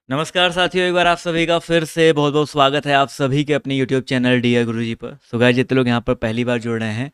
नमस्कार साथियों, एक बार आप सभी का फिर से बहुत बहुत स्वागत है आप सभी के अपने यूट्यूब चैनल डियर गुरुजी पर। सो गाइस, जितने लोग यहाँ पर पहली बार जुड़ रहे हैं,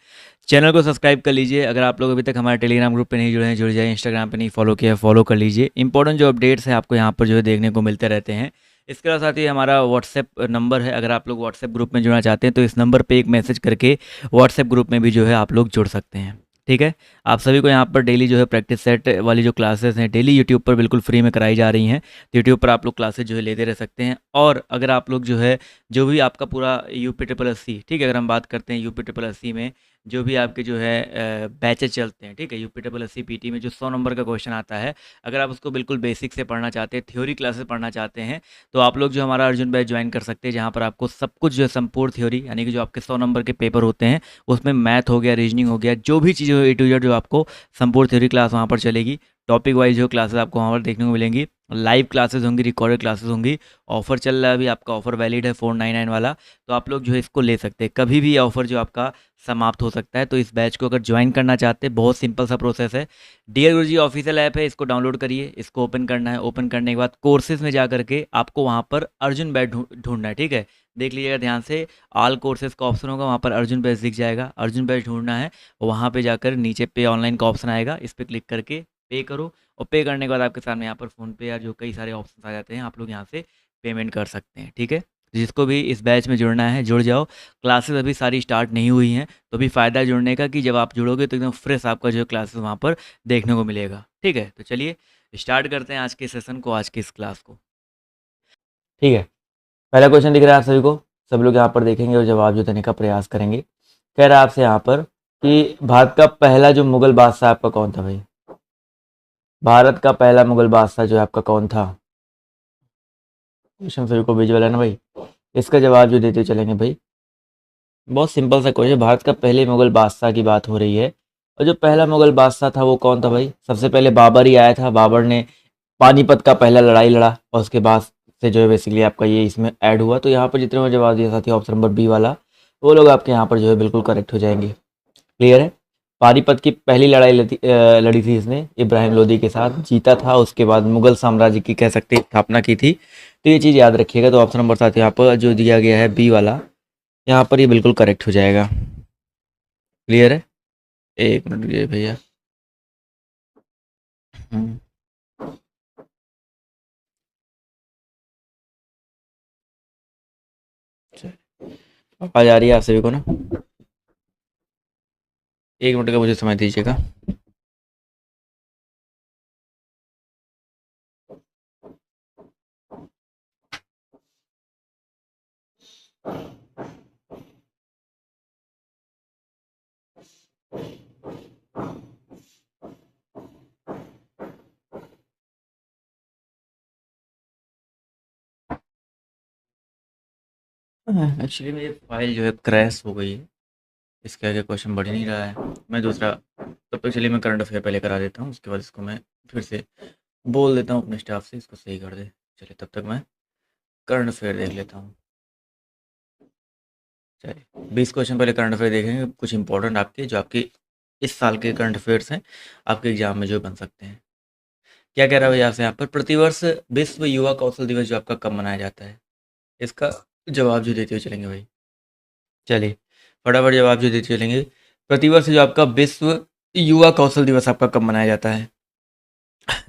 चैनल को सब्सक्राइब कर लीजिए। अगर आप लोग अभी तक हमारे टेलीग्राम ग्रुप पे नहीं जुड़े हैं, जुड़ जाइए। इंस्टाग्राम पे नहीं फॉलो किया है, फॉलो कर लीजिए। इंपॉर्टेंट जो अपडेट्स हैं आपको यहाँ पर जो है देखने को मिलते रहते हैं। इसके अलावा साथ ही हमारा व्हाट्सएप नंबर है। अगर आप लोग व्हाट्सएप ग्रुप में जुड़ना चाहते हैं तो इस नंबर पर एक मैसेज करके व्हाट्सएप ग्रुप में भी जो है आप लोग जुड़ सकते हैं। ठीक है। आप सभी को यहाँ पर डेली जो है प्रैक्टिस सेट वाली जो क्लासेस हैं डेली यूट्यूब पर बिल्कुल फ्री में कराई जा रही हैं। यूट्यूब पर आप लोग क्लासेस जो है लेते रह सकते हैं। और अगर आप लोग जो है जो भी आपका पूरा यूपी ट्रिपल एस सी, ठीक है, अगर हम बात करते हैं यूपी ट्रिपल एस सी में जो भी आपके जो है बैचेज चलते हैं, ठीक है, UP triple S C PT में जो 100 नंबर का क्वेश्चन आता है, अगर आप उसको बिल्कुल बेसिक से पढ़ना चाहते हैं, थ्योरी क्लासेस पढ़ना चाहते हैं, तो आप लोग जो हमारा अर्जुन बैच ज्वाइन कर सकते हैं, जहाँ पर आपको सब कुछ जो है संपूर्ण थ्योरी यानी कि जो आपके 100 नंबर के पेपर होते हैं उसमें मैथ हो गया, रीजनिंग हो गया, जो भी चीज़ें ए टू जेड जो आपको संपूर्ण थ्योरी क्लास वहाँ पर चलेगी। टॉपिक वाइज जो क्लासेस आपको वहाँ पर देखने को मिलेंगी। लाइव क्लासेस होंगी, रिकॉर्डेड क्लासेस होंगी। ऑफर चल रहा है, अभी आपका ऑफर वैलिड है 499 वाला। तो आप लोग जो है इसको ले सकते हैं, कभी भी ये ऑफर जो आपका समाप्त हो सकता है। तो इस बैच को अगर ज्वाइन करना चाहते हैं, बहुत सिंपल सा प्रोसेस है। डियर गुरुजी ऑफिशियल ऐप है, इसको डाउनलोड करिए, इसको ओपन करना है। ओपन करने के बाद कोर्सेज में जा करके आपको वहाँ पर अर्जुन बैच ढूंढना है। ठीक है, देख लीजिएगा ध्यान से। ऑल कोर्सेज का ऑप्शन होगा, वहाँ पर अर्जुन बैच दिख जाएगा, अर्जुन बैच ढूंढना है। वहाँ पे जाकर नीचे पे ऑनलाइन का ऑप्शन आएगा, इस पर क्लिक करके पे करो। और पे करने के बाद आपके सामने यहाँ पर फ़ोनपे या जो कई सारे ऑप्शन आ जाते हैं, आप लोग यहाँ से पेमेंट कर सकते हैं। ठीक है, जिसको भी इस बैच में जुड़ना है जुड़ जाओ। क्लासेस अभी सारी स्टार्ट नहीं हुई हैं, तो अभी फ़ायदा है जुड़ने का कि जब आप जुड़ोगे तो एकदम फ्रेश आपका जो क्लासेस वहाँ पर देखने को मिलेगा। ठीक है, तो चलिए स्टार्ट करते हैं आज के सेशन को, आज की इस क्लास को। ठीक है, पहला क्वेश्चन दिख रहा है आप सभी को। सब लोग यहाँ पर देखेंगे और जवाब जो देने का प्रयास करेंगे। कह रहा है आपसे यहाँ पर कि भारत का पहला जो मुगल बादशाह आपका कौन था भाई? भारत का पहला मुगल बादशाह जो है आपका कौन था? क्वेश्चन सभी को विजुअल है ना भाई? इसका जवाब जो देते चलेंगे भाई, बहुत सिंपल सा क्वेश्चन। भारत का पहले मुगल बादशाह की बात हो रही है, और जो पहला मुगल बादशाह था वो कौन था भाई? सबसे पहले बाबर ही आया था। बाबर ने पानीपत का पहला लड़ाई लड़ा और उसके बाद से जो है बेसिकली आपका ये इसमें ऐड हुआ। तो यहाँ पर जितने में जवाब दिया साथी ऑप्शन नंबर बी वाला, वो लोग आपके यहाँ पर जो है बिल्कुल करेक्ट हो जाएंगे। क्लियर है? पानीपत की पहली लड़ाई लड़ी थी इसने इब्राहिम लोदी के साथ, जीता था। उसके बाद मुगल साम्राज्य की कह सकते हैं स्थापना की थी। तो ये चीज़ याद रखिएगा। तो ऑप्शन नंबर साथ यहाँ पर जो दिया गया है बी वाला, यहाँ पर ये बिल्कुल करेक्ट हो जाएगा। क्लियर है? एक मिनट रुकिए भैया। हम्म, आवाज आ रही है आप सभी को ना? एक मिनट का मुझे समय दीजिएगा। एक्चुअली मेरी फाइल जो है क्रैश हो गई है, इसके आगे क्वेश्चन बढ़ ही नहीं रहा है। मैं दूसरा, तब तक चलिए मैं करंट अफेयर पहले करा देता हूँ, उसके बाद इसको मैं फिर से बोल देता हूँ अपने स्टाफ से इसको सही कर दे। चलिए तब तक मैं करंट अफेयर देख लेता हूँ। चलिए 20 क्वेश्चन पहले करंट अफेयर देखेंगे, कुछ इंपॉर्टेंट आपके जो आपके इस साल के करंट अफेयर्स हैं, आपके एग्जाम में जो बन सकते हैं। क्या कह रहा है भैया आपसे यहाँ पर? प्रतिवर्ष विश्व युवा कौशल दिवस जो आपका कब मनाया जाता है? इसका जवाब जो देते हुए चलेंगे भाई। चलिए फटाफट जवाब जो देते चलेंगे। प्रतिवर्ष जो आपका विश्व युवा कौशल दिवस आपका कब मनाया जाता है?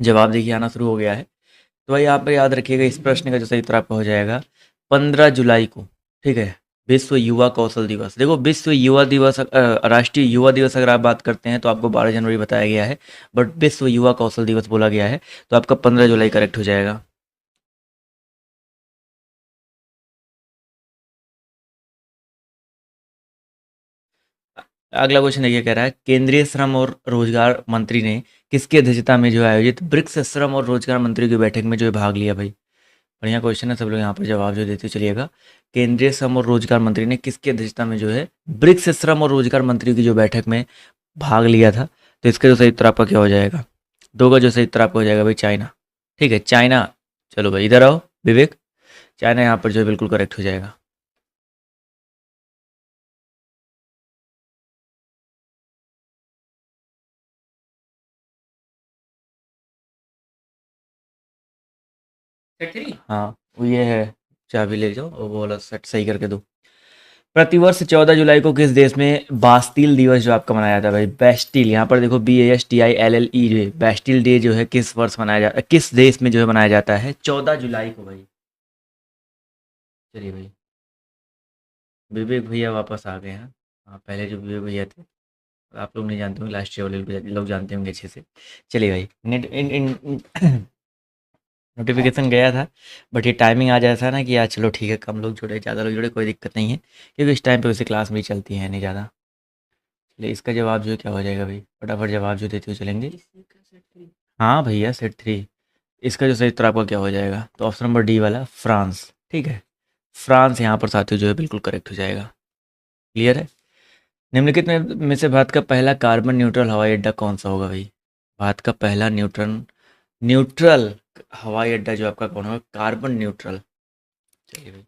जवाब देखिए आना शुरू हो गया है। तो भाई आप याद रखिएगा, इस प्रश्न का जो सही उत्तर आपका हो जाएगा 15 जुलाई को। ठीक है, विश्व युवा कौशल दिवस। देखो विश्व युवा दिवस राष्ट्रीय युवा दिवस अगर आप बात करते हैं तो आपको 12 जनवरी बताया गया है, बट विश्व युवा कौशल दिवस बोला गया है। तो आपका 15 जुलाई करेक्ट हो जाएगा। अगला क्वेश्चन देखिए, कह रहा है केंद्रीय श्रम और रोजगार मंत्री ने किसकी अध्यक्षता में जो है आयोजित ब्रिक्स श्रम और रोजगार मंत्रियों की बैठक में जो है भाग लिया भाई? बढ़िया क्वेश्चन है, सब लोग यहाँ पर जवाब जो देते चलिएगा। केंद्रीय श्रम और रोजगार मंत्री ने किसकी अध्यक्षता में जो है ब्रिक्स श्रम और रोजगार मंत्रियों की जो बैठक में भाग लिया था? तो इसका जो सही उत्तर आपका क्या हो जाएगा? दो का जो सही उत्तर आपका हो जाएगा भाई चाइना। ठीक है, चाइना। चलो भाई इधर आओ विवेक। चाइना यहाँ पर जो है बिल्कुल करेक्ट हो जाएगा। हाँ, वो ये है, चाबी ले जाओ और वो वाला सेट सही करके दो। प्रतिवर्ष 14 जुलाई को किस देश में बास्टील दिवस जो आपका मनाया जाता है भाई? बेस्टिल, यहाँ पर देखो BASTILLE जो है, बेस्टिल डे जो है किस वर्ष मनाया जाता है, किस देश में जो है मनाया जाता है 14 जुलाई को भाई? चलिए भाई, विवेक भैया वापस आ गए हैं। हाँ, पहले जो विवेक भैया थे, आप लोग नहीं जानते होंगे, लास्ट ईयर वाले लोग जानते होंगे अच्छे से। चलिए भाई, नेट इन इन नोटिफिकेशन गया था, बट ये टाइमिंग आज ऐसा है ना कि आज चलो ठीक है, कम लोग जुड़े ज़्यादा लोग जुड़े कोई दिक्कत नहीं है, क्योंकि इस टाइम पे वैसे क्लास भी चलती है नहीं ज़्यादा। चलिए, इसका जवाब जो है क्या हो जाएगा भाई? फटाफट जवाब जो देते हुए चलेंगे। हाँ भैया, सेट 3। इसका जो सही उत्तर आपका क्या हो जाएगा? तो ऑप्शन नंबर डी वाला, फ्रांस। ठीक है, फ्रांस यहाँ पर साथियों जो है बिल्कुल करेक्ट हो जाएगा। क्लियर है? निम्नलिखित में से भारत का पहला कार्बन न्यूट्रल हवाई अड्डा कौन सा होगा भाई? भारत का पहला न्यूट्रन न्यूट्रल हवाई अड्डा जो आपका कौन होगा? Carbon neutral. चलिए भाई,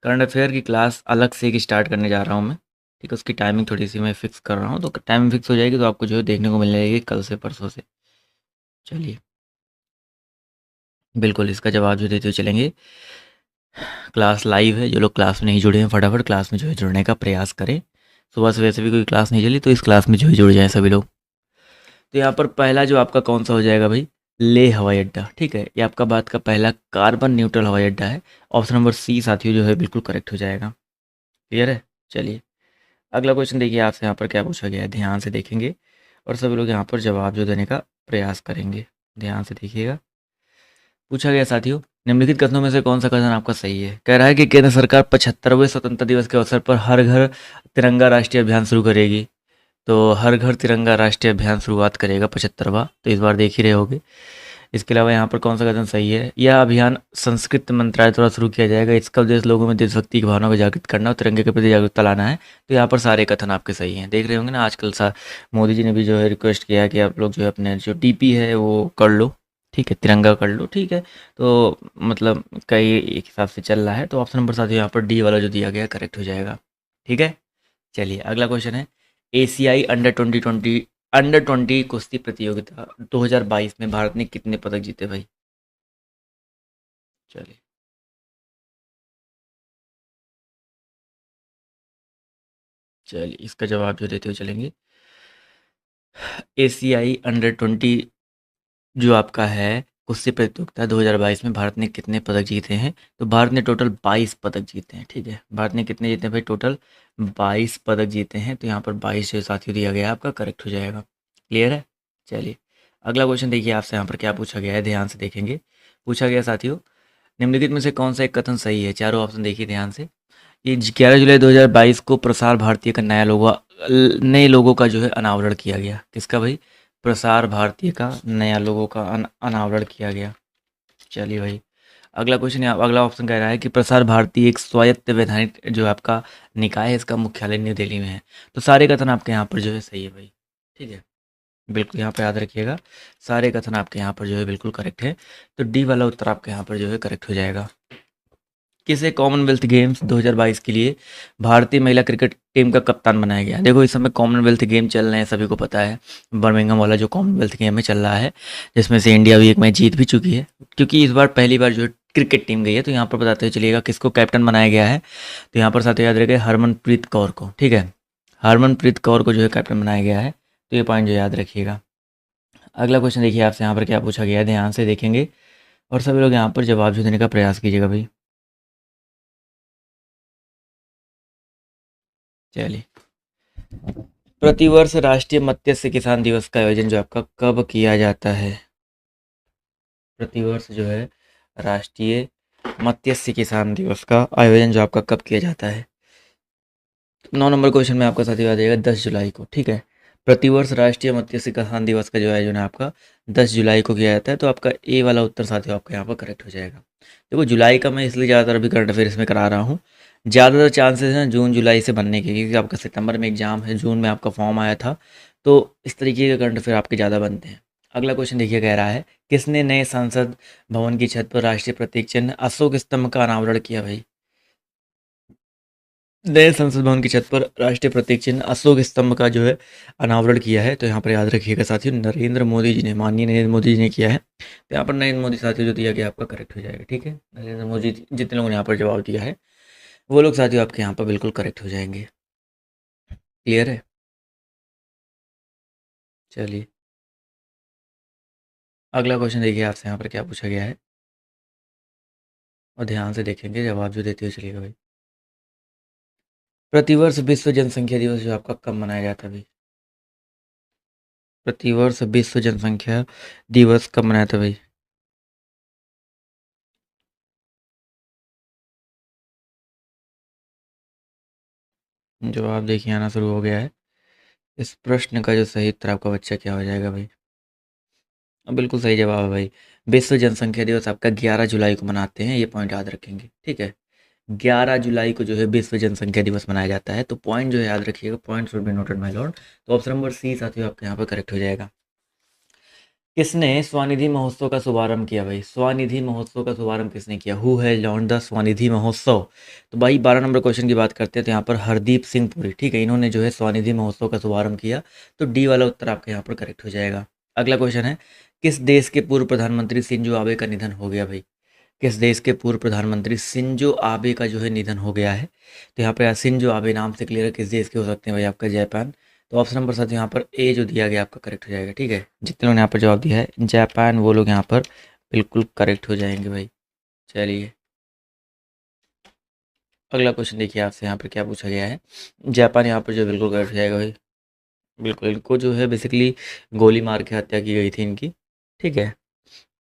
करंट अफेयर की क्लास अलग से एक स्टार्ट करने जा रहा हूँ मैं। ठीक है, उसकी टाइमिंग थोड़ी सी मैं फिक्स कर रहा हूँ, तो टाइमिंग फिक्स हो जाएगी तो आपको जो है देखने को मिल जाएगी कल से परसों से। चलिए, बिल्कुल इसका जवाब जो देते हुए चलेंगे। क्लास लाइव है, जो लोग क्लास में नहीं जुड़े हैं फटाफट क्लास में जो है जुड़ने का प्रयास करें। सुबह से वैसे भी कोई क्लास नहीं चली, तो इस क्लास में जो है जुड़ जाएं सभी लोग। तो यहाँ पर पहला जो आपका कौन सा हो जाएगा भाई? लेह हवाई अड्डा। ठीक है, ये आपका भारत का पहला कार्बन न्यूट्रल हवाई अड्डा है। ऑप्शन नंबर सी साथियों जो है बिल्कुल करेक्ट हो जाएगा। क्लियर है? चलिए, अगला क्वेश्चन देखिए आपसे यहाँ पर क्या पूछा गया है, ध्यान से देखेंगे और सभी लोग यहाँ पर जवाब जो देने का प्रयास करेंगे। ध्यान से देखिएगा। पूछा गया साथियों, निम्नलिखित कथनों में से कौन सा कथन आपका सही है? कह रहा है कि केंद्र सरकार 75वें स्वतंत्रता दिवस के अवसर पर हर घर तिरंगा राष्ट्रीय अभियान शुरू करेगी। तो हर घर तिरंगा राष्ट्रीय अभियान शुरुआत करेगा 75वां, तो इस बार देख ही रहे होगे। इसके अलावा यहाँ पर कौन सा कथन सही है? यह अभियान संस्कृति मंत्रालय द्वारा शुरू किया जाएगा। इसका उद्देश्य लोगों में देशभक्ति की भावना को जागृत करना और तिरंगे के प्रति जागरूकता लाना है। तो यहाँ पर सारे कथन आपके सही हैं। देख रहे होंगे ना, आजकल सा मोदी जी ने भी जो है रिक्वेस्ट किया है कि आप लोग जो है अपने जो DP है वो कर लो। ठीक है, तिरंगा कर लो। ठीक है, तो मतलब कई एक हिसाब से चल रहा है, तो ऑप्शन नंबर साथ यहाँ पर डी वाला जो दिया गया करेक्ट हो जाएगा। ठीक है, चलिए अगला क्वेश्चन है, एशियाई अंडर 20 कुश्ती प्रतियोगिता 2022 में भारत ने कितने पदक जीते भाई? चलिए, चलिए इसका जवाब जो देते हुए चलेंगे। एशियाई अंडर 20 जो आपका है कुश्ती प्रतियोगिता 2022 में भारत ने कितने पदक जीते हैं? तो भारत ने टोटल 22 पदक जीते हैं। ठीक है, भारत ने कितने जीते हैं भाई? टोटल 22 पदक जीते हैं। तो यहाँ पर 22 जो साथियों दिया गया है आपका करेक्ट हो जाएगा। क्लियर है? चलिए, अगला क्वेश्चन देखिए आपसे यहाँ पर क्या पूछा गया है, ध्यान से देखेंगे। पूछा गया साथियों, निम्नलिखित में से कौन सा एक कथन सही है? चारों ऑप्शन देखिए ध्यान से। ये 11 जुलाई 2022 को प्रसार भारतीय का नए लोगो का जो है अनावरण किया गया। किसका भाई? प्रसार भारतीय का नया लोगो का अनावरण किया गया। चलिए भाई, अगला क्वेश्चन अगला ऑप्शन कह रहा है कि प्रसार भारती एक स्वायत्त वैधानिक जो आपका निकाय है, इसका मुख्यालय न्यू दिल्ली में है। तो सारे कथन आपके यहाँ पर जो है सही है भाई। ठीक है, बिल्कुल यहाँ पे याद रखिएगा, सारे कथन आपके यहाँ पर जो है बिल्कुल करेक्ट है। तो डी वाला उत्तर आपके यहाँ पर जो है करेक्ट हो जाएगा। किसे कॉमनवेल्थ गेम्स 2022 के लिए भारतीय महिला क्रिकेट टीम का कप्तान बनाया गया? देखो, इस समय कॉमनवेल्थ गेम चल रहे हैं, सभी को पता है। बर्मिंघम वाला जो कॉमनवेल्थ गेम में चल रहा है, जिसमें से इंडिया भी एक मैच जीत भी चुकी है, क्योंकि इस बार पहली बार जो है क्रिकेट टीम गई है। तो यहाँ पर बताते हुए चलिएगा किसको कैप्टन बनाया गया है। तो यहाँ पर साथ याद रखें हरमनप्रीत कौर को। ठीक है, हरमनप्रीत कौर को जो है कैप्टन बनाया गया है। तो ये पॉइंट जो याद रखिएगा। अगला क्वेश्चन देखिए आपसे यहाँ पर क्या पूछा गया है, ध्यान से देखेंगे और सभी लोग यहाँ पर जवाब जो देने का प्रयास कीजिएगा भाई। चलिए, प्रतिवर्ष राष्ट्रीय मत्स्य किसान दिवस का आयोजन जो आपका कब किया जाता है? प्रतिवर्ष जो है राष्ट्रीय मत्स्य किसान दिवस का आयोजन जो आपका कब किया जाता है? 9 नंबर क्वेश्चन में आपका साथी आ जाएगा 10 जुलाई को। ठीक है, प्रतिवर्ष राष्ट्रीय मत्स्य किसान दिवस का जो आयोजन है आपका 10 जुलाई को किया जाता है। तो आपका ए वाला उत्तर साथियों आपका यहाँ पर करेक्ट हो जाएगा। देखो, जुलाई का मैं इसलिए ज़्यादातर अभी करंट अफेयर्स में करा रहा हूँ, ज़्यादातर चांसेस हैं जून जुलाई से बनने के, क्योंकि आपका सितंबर में एग्जाम है, जून में आपका फॉर्म आया था। तो इस तरीके के करंट अफेयर आपके ज़्यादा बनते हैं। अगला क्वेश्चन देखिए, कह रहा है किसने नए संसद भवन की छत पर राष्ट्रीय प्रतीक चिन्ह अशोक स्तंभ का अनावरण किया भाई? नए संसद भवन की छत पर राष्ट्रीय प्रतीक चिन्ह अशोक स्तंभ का जो है अनावरण किया है। तो यहाँ पर याद रखिएगा साथियों, नरेंद्र मोदी जी ने, माननीय नरेंद्र मोदी जी ने किया है। तो यहाँ पर नरेंद्र मोदी साथियों जो दिया गया आपका करेक्ट हो जाएगा। ठीक है, नरेंद्र मोदी जितने लोगों ने यहाँ पर जवाब दिया है वो लोग साथियों आपके यहाँ पर बिल्कुल करेक्ट हो जाएंगे। क्लियर है? चलिए अगला क्वेश्चन देखिए आपसे यहाँ पर क्या पूछा गया है, और ध्यान से देखेंगे, जवाब जो देते हुए चलिएगा भाई। प्रतिवर्ष विश्व जनसंख्या दिवस जो आपका कब मनाया जाता है भाई? प्रतिवर्ष विश्व जनसंख्या दिवस कब मनाया था भाई? जवाब देखिए आना शुरू हो गया है। इस प्रश्न का जो सही उत्तर आपका बच्चा क्या हो जाएगा भाई? बिल्कुल सही जवाब है भाई। विश्व जनसंख्या दिवस आपका 11 जुलाई को मनाते हैं, ये पॉइंट याद रखेंगे। ठीक है, 11 जुलाई को जो है विश्व जनसंख्या दिवस मनाया जाता है। तो पॉइंट जो है याद रखिएगा, point should be noted my Lord. तो ऑप्शन नंबर सी साथियों आपके यहाँ पर करेक्ट हो जाएगा। किसने स्वनिधि महोत्सव का शुभारंभ किया भाई? स्वनिधि महोत्सव का शुभारंभ किसने किया? Who has launch the Svanidhi महोत्सव? तो भाई 12 नंबर क्वेश्चन की बात करते हैं तो यहाँ पर हरदीप सिंह पुरी, ठीक है, इन्होंने जो है स्वनिधि महोत्सव का शुभारंभ किया। तो डी वाला उत्तर आपके यहाँ पर करेक्ट हो जाएगा। अगला क्वेश्चन है, किस देश के पूर्व प्रधानमंत्री शिंजो आबे का निधन हो गया भाई? किस देश के पूर्व प्रधानमंत्री शिंजो आबे का जो है निधन हो गया है? तो यहाँ पे शिंजो आबे नाम से क्लियर है किस देश के हो सकते हैं भाई? आपका जापान। तो ऑप्शन नंबर साथ यहाँ पर ए जो दिया गया आपका करेक्ट हो जाएगा। ठीक है, जितने लोगों ने यहाँ पर जवाब दिया है जापान, वो लोग यहाँ पर बिल्कुल करेक्ट हो जाएंगे भाई। चलिए अगला क्वेश्चन देखिए आपसे यहाँ पर क्या पूछा गया है। जापान यहाँ पर जो बिल्कुल करेक्ट हो जाएगा भाई। बिल्कुल, इनको जो है बेसिकली गोली मार के हत्या की गई थी इनकी। ठीक है,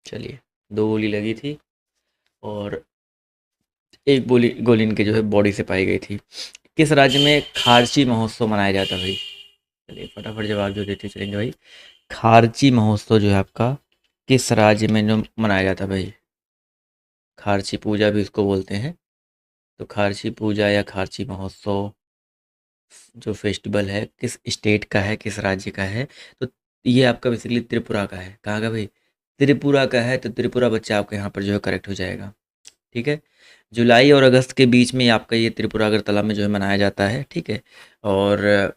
चलिए 2 गोली लगी थी और एक गोली गोली इनके जो है बॉडी से पाई गई थी। किस राज्य में खारची महोत्सव मनाया जाता है भाई? चलिए फटाफट जवाब जो देते चलेंगे भाई। खारची महोत्सव जो है आपका किस राज्य में जो मनाया जाता है भाई? खारची पूजा भी इसको बोलते हैं। तो खारची पूजा या खारची महोत्सव जो फेस्टिवल है किस स्टेट का है, किस राज्य का है? तो ये आपका बेसिकली त्रिपुरा का है। कहाँ का भाई? त्रिपुरा का है। तो त्रिपुरा बच्चा आपका यहाँ पर जो है करेक्ट हो जाएगा। ठीक है, जुलाई और अगस्त के बीच में आपका ये त्रिपुरा अगरतला में जो है मनाया जाता है। ठीक है, और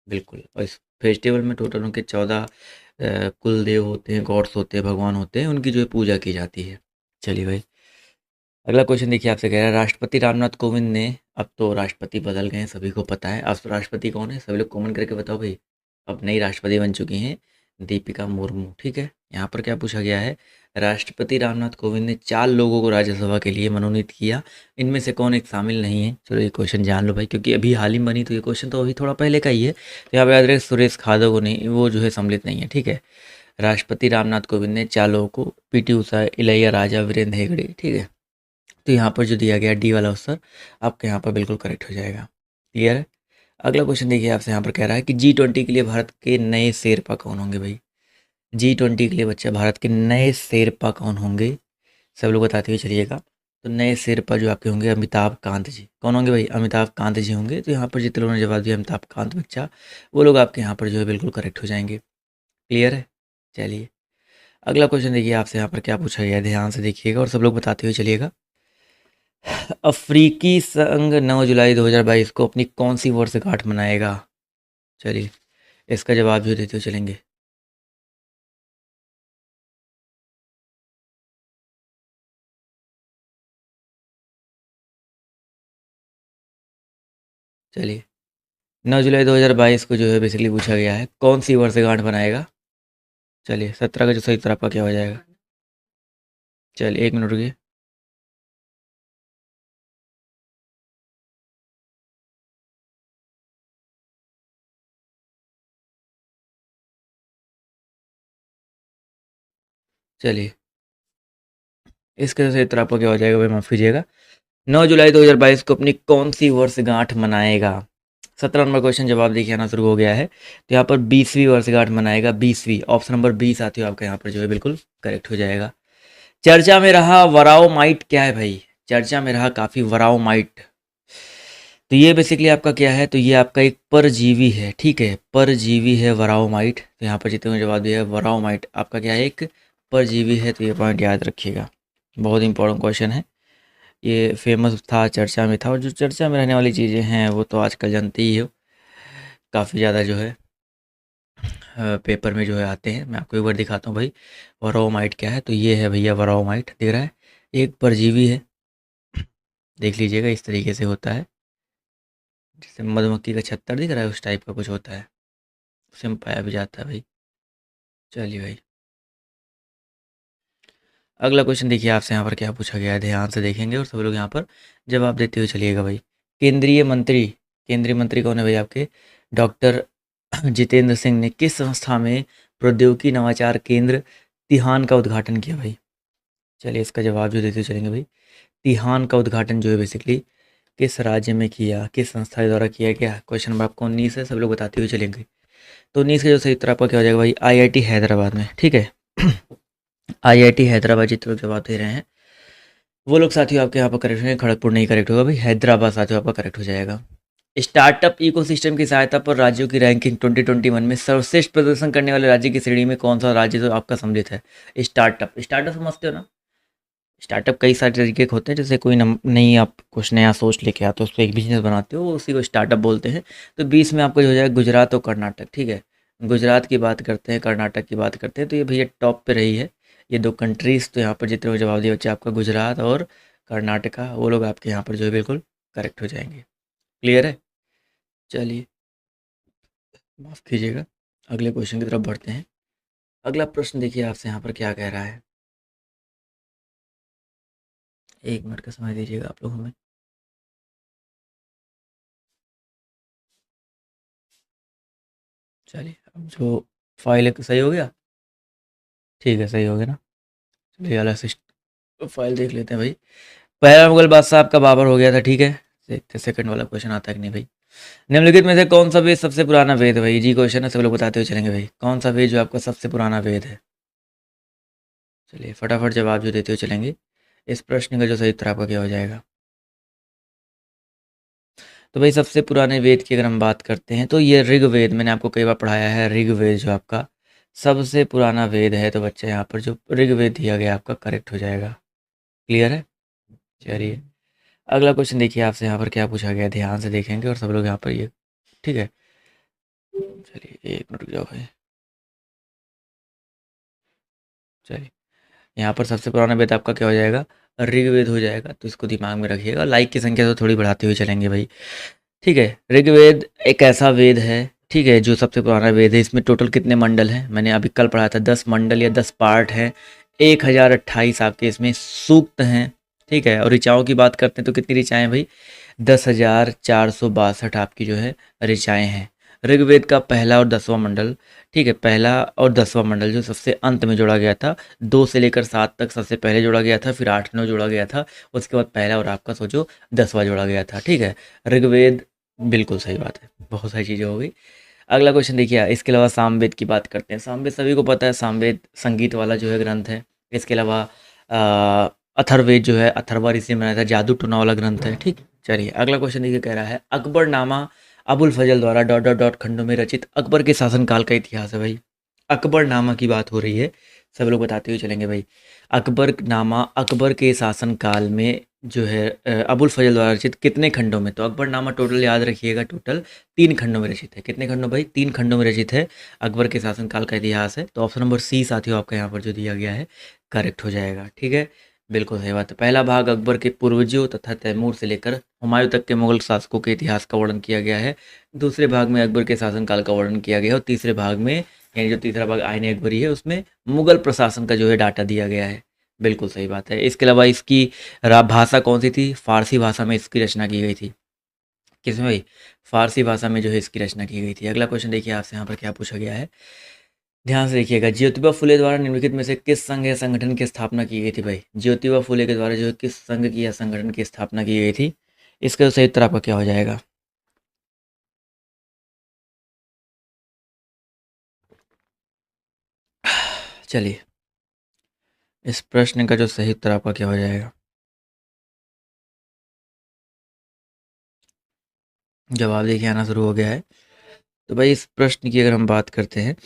बिल्कुल, और इस फेस्टिवल में टोटल उनके 14 कुल देव होते हैं, गॉड्स होते हैं, भगवान होते हैं, उनकी जो है पूजा की जाती है। चलिए भाई अगला क्वेश्चन देखिए आपसे कह रहा है, राष्ट्रपति रामनाथ कोविंद ने, अब तो राष्ट्रपति बदल गए हैं सभी को पता है, अब राष्ट्रपति कौन है सभी लोग कमेंट करके बताओ भाई। अब नई राष्ट्रपति बन चुकी हैं दीपिका मुर्मू। ठीक है, यहाँ पर क्या पूछा गया है, राष्ट्रपति रामनाथ कोविंद ने 4 लोगों को राज्यसभा के लिए मनोनीत किया, इनमें से कौन एक शामिल नहीं है? चलो ये क्वेश्चन जान लो भाई, क्योंकि अभी हाल ही में बनी, तो ये क्वेश्चन तो अभी थोड़ा पहले का ही है। तो यहाँ पर याद रहे सुरेश यादव को नहीं, वो जो है सम्मिलित नहीं है। ठीक है, राष्ट्रपति रामनाथ कोविंद ने 4 लोगों को, पीटी उषा, इलैया राजा, वीरेंद्र हेगड़े। ठीक है, तो यहाँ पर जो दिया गया डी वाला उत्तर आपके यहाँ पर बिल्कुल करेक्ट हो जाएगा। क्लियर है? अगला क्वेश्चन देखिए आपसे यहाँ पर कह रहा है कि G20 के लिए भारत के नए शेरपा कौन होंगे भाई? G20 के लिए बच्चा भारत के नए शेरपा कौन होंगे? सब लोग बताते हुए चलिएगा। तो नए शेरपा जो आपके होंगे अमिताभ कांत जी। कौन होंगे भाई? अमिताभ कांत जी होंगे। तो यहाँ पर जितने लोगों ने जवाब दिया अमिताभ कांत बच्चा, वो लोग आपके यहाँ पर जो है बिल्कुल करेक्ट हो जाएंगे। क्लियर है? चलिए अगला क्वेश्चन देखिए आपसे यहाँ पर क्या पूछा गया है, ध्यान से देखिएगा और सब लोग बताते हुए चलिएगा। अफ्रीकी संघ 9 जुलाई 2022 को अपनी कौन सी वर्षगांठ मनाएगा? चलिए इसका जवाब जो देते हुए चलेंगे। चलिए 9 जुलाई 2022 को जो है बेसिकली पूछा गया है कौन सी वर्षगांठ मनाएगा? चलिए 17 का जो सही उत्तर आपका क्या हो जाएगा? चलिए 1 मिनट रुकिए। चलिए इसका सही उत्तर आपका क्या हो जाएगा भाई, माफ़ कीजिएगा। 9 जुलाई 2022 को अपनी कौन सी वर्षगांठ मनाएगा? 17 नंबर क्वेश्चन जवाब देखिए आना शुरू हो गया है। तो यहाँ पर 20वीं वर्षगांठ मनाएगा, 20वीं। ऑप्शन नंबर 20 आती हो आपका यहाँ पर जो है बिल्कुल करेक्ट हो जाएगा। चर्चा में रहा वराओमाइट क्या है भाई? चर्चा में रहा काफ़ी वराओमाइट। तो ये बेसिकली आपका क्या है? तो ये आपका एक परजीवी है। ठीक है, परजीवी है वराओमाइट। तो यहाँ पर जितने जवाब दिया है वराओमाइट आपका क्या है? एक परजीवी है। तो ये पॉइंट याद रखिएगा, बहुत इंपॉर्टेंट क्वेश्चन है। ये फेमस था, चर्चा में था, और जो चर्चा में रहने वाली चीज़ें हैं वो तो आजकल जानते ही हो, काफ़ी ज़्यादा जो है पेपर में जो है आते हैं। मैं आपको एक बार दिखाता हूँ भाई, वराओमाइट क्या है। तो ये है भैया वराओमाइट, दिख रहा है, एक परजीवी है, देख लीजिएगा, इस तरीके से होता है, जैसे मधुमक्खी का छत्तर दिख रहा है, उस टाइप का कुछ होता है, उसे में पाया भी जाता है भाई। चलिए भाई, अगला क्वेश्चन देखिए आपसे यहाँ पर क्या पूछा गया है, ध्यान से देखेंगे और सब लोग यहाँ पर जवाब देते हुए चलिएगा भाई। केंद्रीय मंत्री कौन है भाई आपके? डॉक्टर जितेंद्र सिंह ने किस संस्था में प्रौद्योगिकी नवाचार केंद्र तिहान का उद्घाटन किया भाई? चलिए इसका जवाब जो देते हुए चलेंगे भाई। तिहान का उद्घाटन जो है बेसिकली किस राज्य में किया, किस संस्था के द्वारा किया गया? क्वेश्चन नंबर आपको 19 है, सब लोग बताते हुए चलेंगे। तो 19 का जो सही उत्तर आपका क्या हो जाएगा भाई? आईआईटी हैदराबाद में, ठीक है। आईआईटी हैदराबाद जितने लोग जवाब दे रहे हैं वो लोग साथियों आपके यहाँ पर करेक्ट होंगे, खड़गपुर नहीं करेक्ट होगा भाई, हैदराबाद साथियों आपका करेक्ट हो जाएगा। स्टार्टअप इकोसिस्टम की सहायता पर राज्यों की रैंकिंग 2021 में सर्वश्रेष्ठ प्रदर्शन करने वाले राज्य की श्रेणी में कौन सा राज्य तो आपका सम्मिलित है? स्टार्टअप, स्टार्टअप समझते हो ना? स्टार्टअप कई सारे तरीके के होते हैं, जैसे कोई नई आप कुछ नया सोच लेके आते हो, उस पर एक बिजनेस बनाते हो, उसी को स्टार्टअप बोलते हैं। तो 20 में आपको जो हो जाएगा गुजरात और कर्नाटक, ठीक है। गुजरात की बात करते हैं, कर्नाटक की बात करते हैं, तो ये भैया टॉप पे रही है ये दो कंट्रीज़। तो यहाँ पर जितने लोग जवाब दिए बच्चे आपका गुजरात और कर्नाटका, वो लोग आपके यहाँ पर जो है बिल्कुल करेक्ट हो जाएंगे। क्लियर है? चलिए, माफ़ कीजिएगा, अगले क्वेश्चन की तरफ बढ़ते हैं। अगला प्रश्न देखिए आपसे यहाँ पर क्या कह रहा है, 1 मिनट का समय दीजिएगा आप लोग हमें। चलिए, अब जो फाइल है सही हो गया, ठीक है, सही हो गया ना। चलिए वाला फाइल देख लेते हैं भाई। पहला मुगल बादशाह आपका बाबर हो गया था, ठीक है। देखते सेकंड वाला क्वेश्चन आता है कि नहीं भाई। निम्नलिखित में से कौन सा वेद सबसे पुराना वेद है भाई? जी क्वेश्चन है, सब लोग बताते हुए चलेंगे भाई, कौन सा वेद जो आपका सबसे पुराना वेद है? चलिए फटाफट जवाब जो देते हुए चलेंगे। इस प्रश्न का जो सही उत्तर आपका क्या हो जाएगा? तो भाई सबसे पुराने वेद की अगर हम बात करते हैं तो ये ऋग्वेद, मैंने आपको कई बार पढ़ाया है, ऋग्वेद जो आपका सबसे पुराना वेद है। तो बच्चे यहाँ पर जो ऋग्वेद दिया गया आपका करेक्ट हो जाएगा। क्लियर है? चलिए, अगला क्वेश्चन देखिए आपसे यहाँ पर क्या पूछा गया है, ध्यान से देखेंगे और सब लोग यहाँ पर ये, ठीक है। चलिए 1 मिनट रुक जाओ भाई। चलिए, यहाँ पर सबसे पुराना वेद आपका क्या हो जाएगा? ऋग्वेद हो जाएगा। तो इसको दिमाग में रखिएगा, लाइक की संख्या तो थोड़ी बढ़ाते हुए चलेंगे भाई, ठीक है। ऋग्वेद एक ऐसा वेद है, ठीक है, जो सबसे पुराना वेद है। इसमें टोटल कितने मंडल हैं? मैंने अभी कल पढ़ा था, 10 मंडल या 10 पार्ट हैं। 1028 आपके इसमें सूक्त हैं, ठीक है। और ऋचाओं की बात करते हैं तो कितनी ऋचाएं हैं भाई? 10,462 आपकी जो है ऋचाएं हैं। ऋग्वेद का पहला और 10वां मंडल, ठीक है, पहला और 10वां मंडल जो सबसे अंत में जोड़ा गया था, 2 से लेकर 7 तक सबसे पहले जोड़ा गया था, फिर 8 9 जोड़ा गया था, उसके बाद पहला और आपका सोचो 10वां जोड़ा गया था, ठीक है। ऋग्वेद, बिल्कुल सही बात है, बहुत सारी चीज़ें हो गई। अगला क्वेश्चन देखिए, इसके अलावा सामवेद की बात करते हैं। सामवेद सभी को पता है, सामवेद संगीत वाला जो है ग्रंथ है। इसके अलावा अथर्ववेद जो है अथर्वा ऋषि में बनाया था, जादू टोना वाला ग्रंथ है, ठीक। चलिए अगला क्वेश्चन देखिए, कह रहा है अकबरनामा अबुल फजल द्वारा डॉट डॉट डॉट खंडों में रचित अकबर के शासनकाल का इतिहास है भाई। अकबरनामा की बात हो रही है, सब लोग बताते हुए चलेंगे भाई। अकबरनामा अकबर के शासनकाल में जो है अबुल फजल द्वारा रचित कितने खंडों में? तो अकबरनामा टोटल याद रखिएगा, टोटल 3 खंडों में रचित है। कितने खंडों भाई? 3 खंडों में रचित है, अकबर के शासनकाल का इतिहास है। तो ऑप्शन नंबर सी साथियों आपका यहाँ पर जो दिया गया है करेक्ट हो जाएगा, ठीक है। बिल्कुल सही बात है। पहला भाग अकबर के पूर्वजों तथा तैमूर से लेकर हुमायूं तक के मुगल शासकों के इतिहास का वर्णन किया गया है। दूसरे भाग में अकबर के शासनकाल का वर्णन किया गया है, और तीसरे भाग में, यानी जो तीसरा भाग आईने अकबरी है, उसमें मुगल प्रशासन का जो है डाटा दिया गया है। बिल्कुल सही बात है। इसके अलावा इसकी भाषा कौन सी थी? फारसी भाषा में इसकी रचना की गई थी। किसमें भाई? फारसी भाषा में जो है इसकी रचना की गई थी। अगला क्वेश्चन देखिए आपसे यहाँ पर क्या पूछा गया है, ध्यान से देखिएगा। ज्योतिबा फुले द्वारा निम्नलिखित में से किस संघ या संगठन की स्थापना की गई थी भाई? ज्योतिबा फुले के द्वारा जो है किस संघ की या संगठन की स्थापना की गई थी? इसका सही उत्तर आपका क्या हो जाएगा? चलिए, इस प्रश्न का जो सही उत्तर आपका क्या हो जाएगा? जवाब देखिए आना शुरू हो गया है। तो भाई इस प्रश्न की अगर हम बात करते हैं,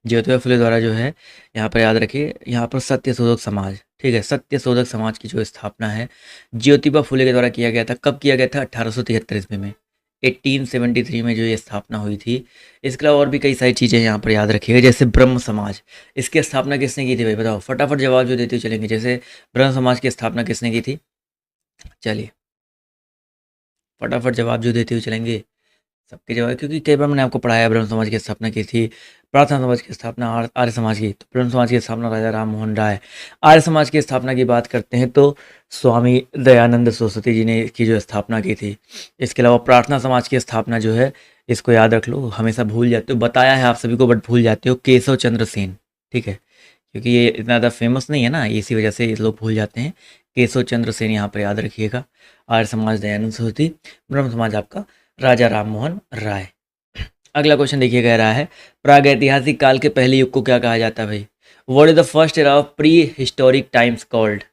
ज्योतिबा फुले द्वारा जो है यहाँ पर याद रखिए, यहाँ पर सत्यशोधक समाज, ठीक है, सत्यशोधक समाज की जो स्थापना है ज्योतिबा फुले के द्वारा किया गया था। कब किया गया था? 1873 ईस्वी में, 1873 में जो ये स्थापना हुई थी। इसके अलावा और भी कई सारी चीज़ें यहाँ पर याद रखिएगा, जैसे ब्रह्म समाज, इसकी स्थापना किसने की थी भाई? बताओ, फटाफट जवाब जो देते हुए चलेंगे। जैसे ब्रह्म समाज की स्थापना किसने की थी? चलिए फटाफट जवाब जो देते हुए चलेंगे सबके जवाब, क्योंकि कई बार मैंने आपको पढ़ाया ब्रह्म समाज की स्थापना की थी, प्रार्थना समाज की स्थापना आर्य समाज की, तो ब्रह्म समाज की स्थापना राजा राम मोहन राय। आर्य समाज की स्थापना की बात करते हैं तो स्वामी दयानंद सरस्वती जी ने इसकी जो स्थापना की थी। इसके अलावा प्रार्थना समाज की स्थापना जो है, इसको याद रख लो, हमेशा भूल जाते हो, बताया है आप सभी को बट भूल जाते हो, केशव चंद्र सेन, ठीक है, क्योंकि ये इतना ज़्यादा फेमस नहीं है ना, इसी वजह से ये लोग भूल जाते हैं। केशव चंद्र सेन यहाँ पर याद रखिएगा। आर्य समाज दयानंद सरस्वती, ब्रह्म समाज आपका राजा राम मोहन राय। अगला क्वेश्चन देखिए, कह रहा है प्रागैतिहासिक काल के पहले युग को क्या कहा जाता है भाई? What is the first era of pre historic times called?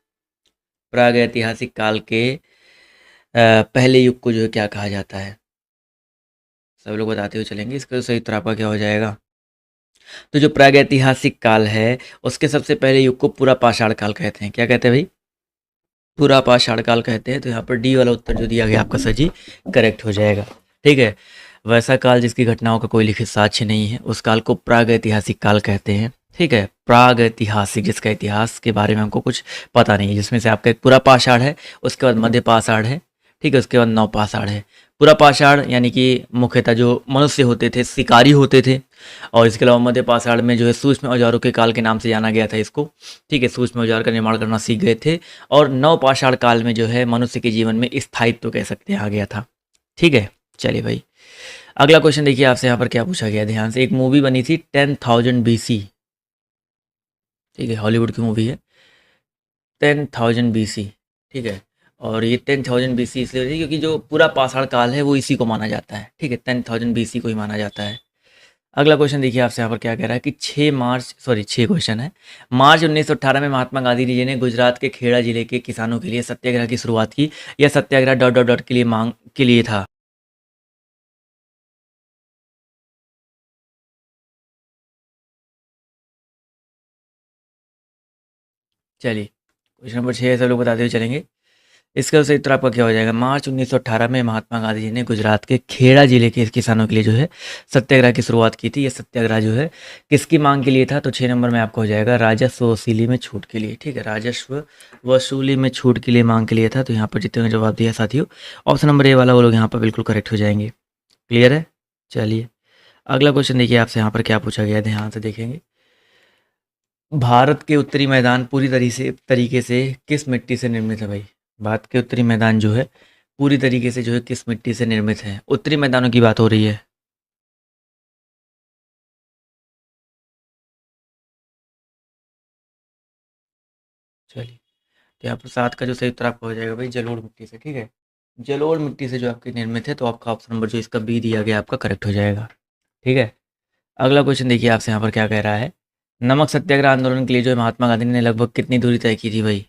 प्रागैतिहासिक काल के पहले युग को जो है क्या कहा जाता है? सब लोग बताते हुए चलेंगे, इसका सही उत्तर आपका क्या हो जाएगा? तो जो प्रागैतिहासिक काल है उसके सबसे पहले युग को पूरा पाषाण काल कहते हैं। क्या कहते हैं भाई? पूरा पाषाण काल कहते हैं। तो यहाँ पर डी वाला उत्तर जो दिया गया आपका सही करेक्ट हो जाएगा, ठीक है। वैसा काल जिसकी घटनाओं का कोई लिखित साक्ष्य नहीं है उस काल को प्रागैतिहासिक काल कहते हैं, ठीक है। प्रागैतिहासिक, जिसका इतिहास के बारे में हमको कुछ पता नहीं है, जिसमें से आपका एक पूरा पाषाण है, उसके बाद मध्य पाषाण है, ठीक है, उसके बाद नव पाषाण है। पूरा पाषाण यानी कि मुख्यतः जो मनुष्य होते थे, शिकारी होते थे, और इसके अलावा मध्य पाषाण में जो है सूक्ष्म औजारों के काल के नाम से जाना गया था इसको, ठीक है, सूक्ष्म औजार का निर्माण करना सीख गए थे। और नव पाषाण काल में जो है मनुष्य के जीवन में स्थायित्व कह सकते हैं आ गया था, ठीक है। चलिए भाई, अगला क्वेश्चन देखिए आपसे यहाँ पर क्या पूछा गया, ध्यान से। एक मूवी बनी थी 10,000 BC, ठीक है, हॉलीवुड की मूवी है 10,000 BC, ठीक है। और ये 10,000 BC इसलिए होती है क्योंकि जो पूरा पाषाण काल है वो इसी को माना जाता है, ठीक है, 10,000 BC को ही माना जाता है। अगला क्वेश्चन देखिए आपसे यहाँ पर क्या कह रहा है कि 6 क्वेश्चन है। मार्च 1918 में महात्मा गांधी जी ने गुजरात के खेड़ा जिले के किसानों के लिए सत्याग्रह की शुरुआत की। यह सत्याग्रह डॉट डॉट डॉट के लिए मांग के लिए था। चलिए क्वेश्चन नंबर 6 सब लोग बताते हुए चलेंगे, इसका सही उत्तर आपका क्या हो जाएगा? मार्च 1918 में महात्मा गांधी जी ने गुजरात के खेड़ा जिले के किसानों के लिए जो है सत्याग्रह की शुरुआत की थी। यह सत्याग्रह जो है किसकी मांग के लिए था? तो 6 नंबर में आपका हो जाएगा राजस्व वसूली में छूट के लिए, ठीक है, राजस्व वसूली में छूट के लिए मांग के लिए था। तो यहाँ पर जितने जवाब दिया साथियों, ऑप्शन नंबर ए वाला वो लोग यहाँ पर बिल्कुल करेक्ट हो जाएंगे। क्लियर है? चलिए अगला क्वेश्चन देखिए आपसे यहाँ पर क्या पूछा गया है, ध्यान से देखेंगे। भारत के उत्तरी मैदान पूरी तरीके से किस मिट्टी से निर्मित है भाई? भारत के उत्तरी मैदान जो है पूरी तरीके से जो है किस मिट्टी से निर्मित है? उत्तरी मैदानों की बात हो रही है। चलिए, तो यहाँ पर 7 का जो सही उत्तर आपका हो जाएगा भाई जलोढ़ मिट्टी से, ठीक है, जलोढ़ मिट्टी से जो आपकी निर्मित है। तो आपका ऑप्शन नंबर जो इसका बी दिया गया आपका करेक्ट हो जाएगा, ठीक है। अगला क्वेश्चन देखिए आपसे यहाँ पर क्या कह रहा है। नमक सत्याग्रह आंदोलन के लिए जो है महात्मा गांधी ने लगभग कितनी दूरी तय की थी भाई?